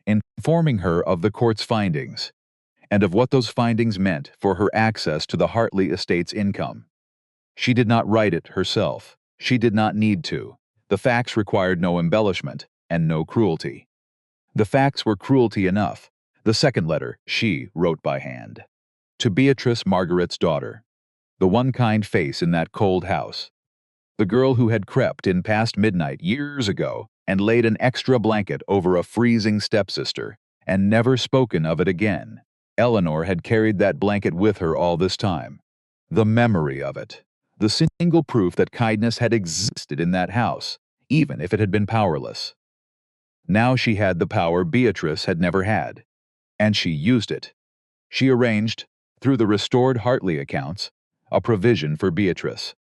informing her of the court's findings, and of what those findings meant for her access to the Hartley estate's income. She did not write it herself. She did not need to. The facts required no embellishment and no cruelty. The facts were cruelty enough. The second letter she wrote by hand. To Beatrice, Margaret's daughter, the one kind face in that cold house, the girl who had crept in past midnight years ago and laid an extra blanket over a freezing stepsister and never spoken of it again. Eleanor had carried that blanket with her all this time. The memory of it. The single proof that kindness had existed in that house, even if it had been powerless. Now she had the power Beatrice had never had, and she used it. She arranged, through the restored Hartley accounts, a provision for Beatrice.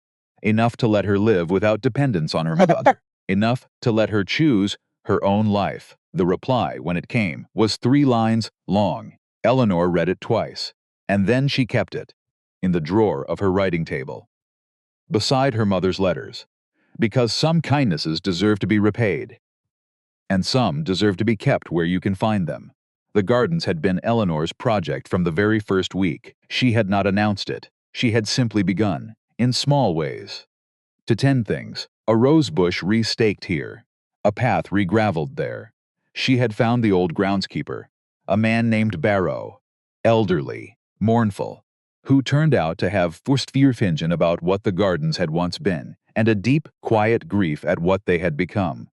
Enough to let her live without dependence on her mother. Enough to let her choose her own life. The reply, when it came, was 3 lines long. Eleanor read it twice, and then she kept it in the drawer of her writing table, beside her mother's letters, because some kindnesses deserve to be repaid, and some deserve to be kept where you can find them. The gardens had been Eleanor's project from the very first week. She had not announced it. She had simply begun, in small ways, to tend things. A rose bush re-staked here, a path re-gravelled there. She had found the old groundskeeper, a man named Barrow, elderly, mournful, who turned out to have Furstfirfingen about what the gardens had once been, and a deep, quiet grief at what they had become.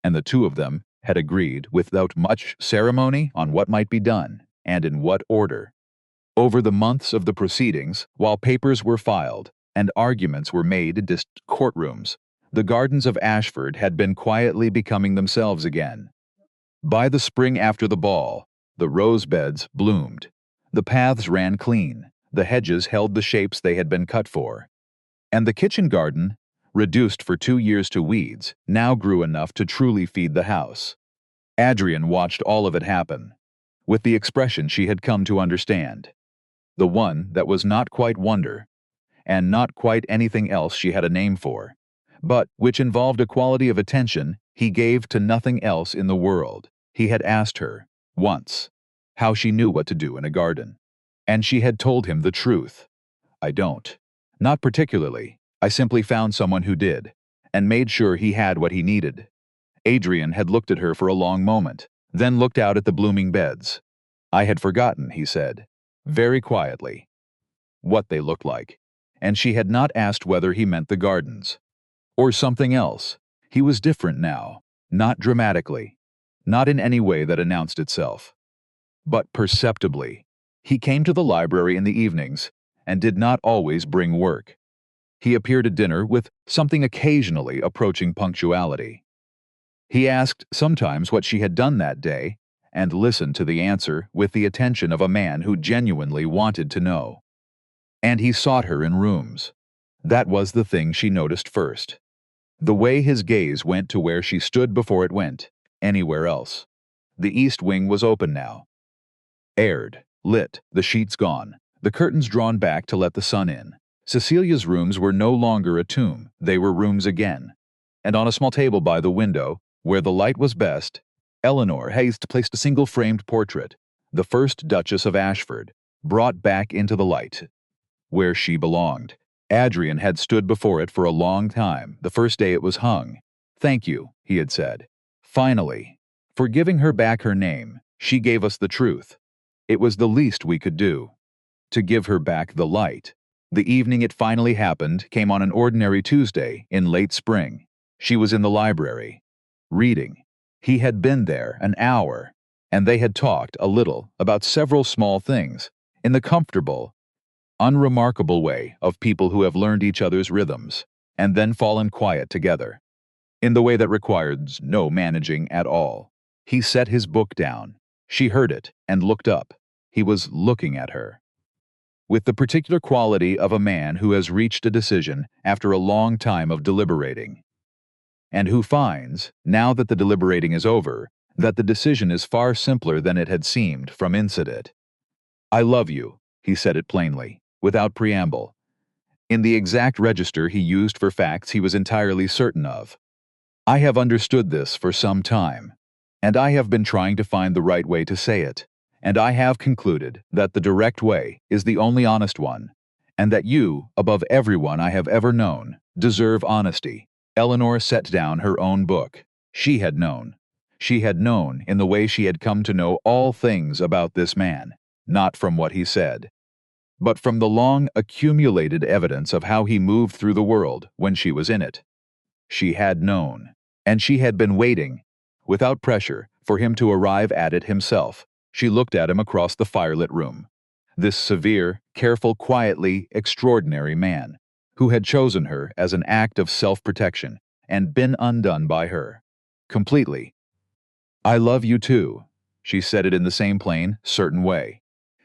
And the 2 of them had agreed, without much ceremony, on what might be done, and in what order. Over the months of the proceedings, while papers were filed and arguments were made in distant courtrooms, the gardens of Ashford had been quietly becoming themselves again. By the spring after the ball, the rose beds bloomed. The paths ran clean. The hedges held the shapes they had been cut for. And the kitchen garden, reduced for 2 years to weeds, now grew enough to truly feed the house. Adrian watched all of it happen, with the expression she had come to understand. The one that was not quite wonder, and not quite anything else she had a name for, but which involved a quality of attention he gave to nothing else in the world. He had asked her, once, how she knew what to do in a garden. And she had told him the truth. I don't. Not particularly. I simply found someone who did, and made sure he had what he needed. Adrian had looked at her for a long moment, then looked out at the blooming beds. I had forgotten, he said, very quietly, what they looked like, and she had not asked whether he meant the gardens, or something else. He was different now, not dramatically, not in any way that announced itself, but perceptibly. He came to the library in the evenings, and did not always bring work. He appeared at dinner with something occasionally approaching punctuality. He asked sometimes what she had done that day, and listened to the answer with the attention of a man who genuinely wanted to know. And he sought her in rooms. That was the thing she noticed first. The way his gaze went to where she stood before it went anywhere else. The east wing was open now. Aired, lit, the sheets gone, the curtains drawn back to let the sun in. Cecilia's rooms were no longer a tomb, they were rooms again. And on a small table by the window, where the light was best, Eleanor had placed a single-framed portrait, the first Duchess of Ashford, brought back into the light, where she belonged. Adrian had stood before it for a long time, the first day it was hung. Thank you, he had said. Finally, for giving her back her name, she gave us the truth. It was the least we could do. To give her back the light. The evening it finally happened came on an ordinary Tuesday in late spring. She was in the library, reading. He had been there an hour, and they had talked a little about several small things, in the comfortable, unremarkable way of people who have learned each other's rhythms, and then fallen quiet together, in the way that requires no managing at all. He set his book down. She heard it and looked up. He was looking at her, with the particular quality of a man who has reached a decision after a long time of deliberating, and who finds, now that the deliberating is over, that the decision is far simpler than it had seemed from incident. "I love you," he said it plainly, without preamble, in the exact register he used for facts he was entirely certain of. "I have understood this for some time, and I have been trying to find the right way to say it, and I have concluded that the direct way is the only honest one, and that you, above everyone I have ever known, deserve honesty." Eleanor set down her own book. She had known. She had known in the way she had come to know all things about this man, not from what he said, but from the long accumulated evidence of how he moved through the world when she was in it. She had known, and she had been waiting, without pressure, for him to arrive at it himself. She looked at him across the firelit room. This severe, careful, quietly extraordinary man, who had chosen her as an act of self-protection and been undone by her. Completely. "I love you too," she said it in the same plain, certain way,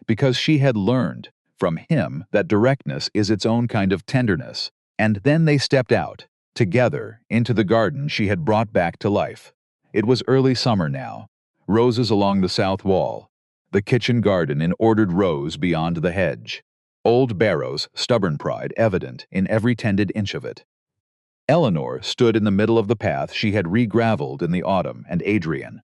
because she had learned from him that directness is its own kind of tenderness. And then they stepped out, together, into the garden she had brought back to life. It was early summer now, roses along the south wall, the kitchen garden in ordered rows beyond the hedge, old Barrow's stubborn pride evident in every tended inch of it. Eleanor stood in the middle of the path she had re-gravelled in the autumn, and Adrian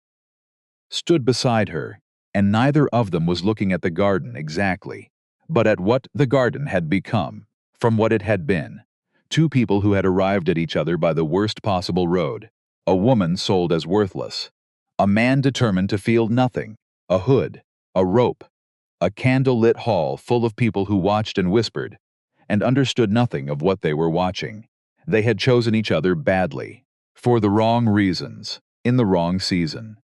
stood beside her, and neither of them was looking at the garden exactly, but at what the garden had become, from what it had been. Two people who had arrived at each other by the worst possible road, a woman sold as worthless, a man determined to feel nothing, a hood, a rope, a candle-lit hall full of people who watched and whispered, and understood nothing of what they were watching. They had chosen each other badly, for the wrong reasons, in the wrong season,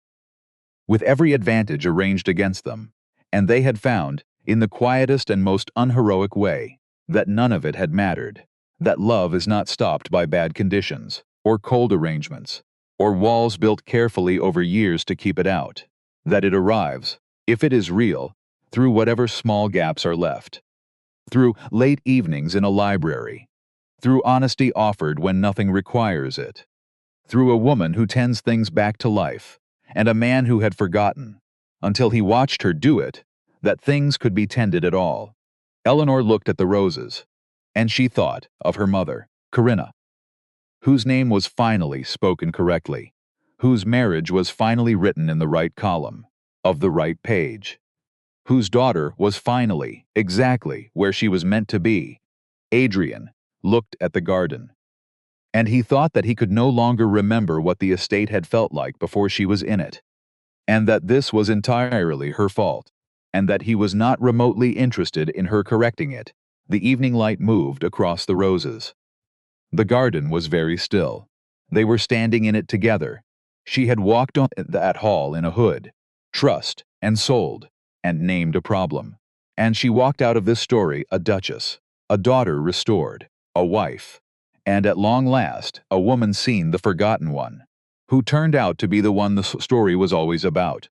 with every advantage arranged against them, and they had found, in the quietest and most unheroic way, that none of it had mattered, that love is not stopped by bad conditions, or cold arrangements, or walls built carefully over years to keep it out, that it arrives, if it is real, through whatever small gaps are left, through late evenings in a library, through honesty offered when nothing requires it, through a woman who tends things back to life, and a man who had forgotten, until he watched her do it, that things could be tended at all. Eleanor looked at the roses, and she thought of her mother, Corinna, whose name was finally spoken correctly, whose marriage was finally written in the right column, of the right page, whose daughter was finally, exactly where she was meant to be. Adrian looked at the garden, and he thought that he could no longer remember what the estate had felt like before she was in it, and that this was entirely her fault, and that he was not remotely interested in her correcting it. The evening light moved across the roses. The garden was very still. They were standing in it together. She had walked on that hall in a hood, trust, and sold, and named a problem. And she walked out of this story a duchess, a daughter restored, a wife, and at long last, a woman seen, the forgotten one, who turned out to be the one the story was always about.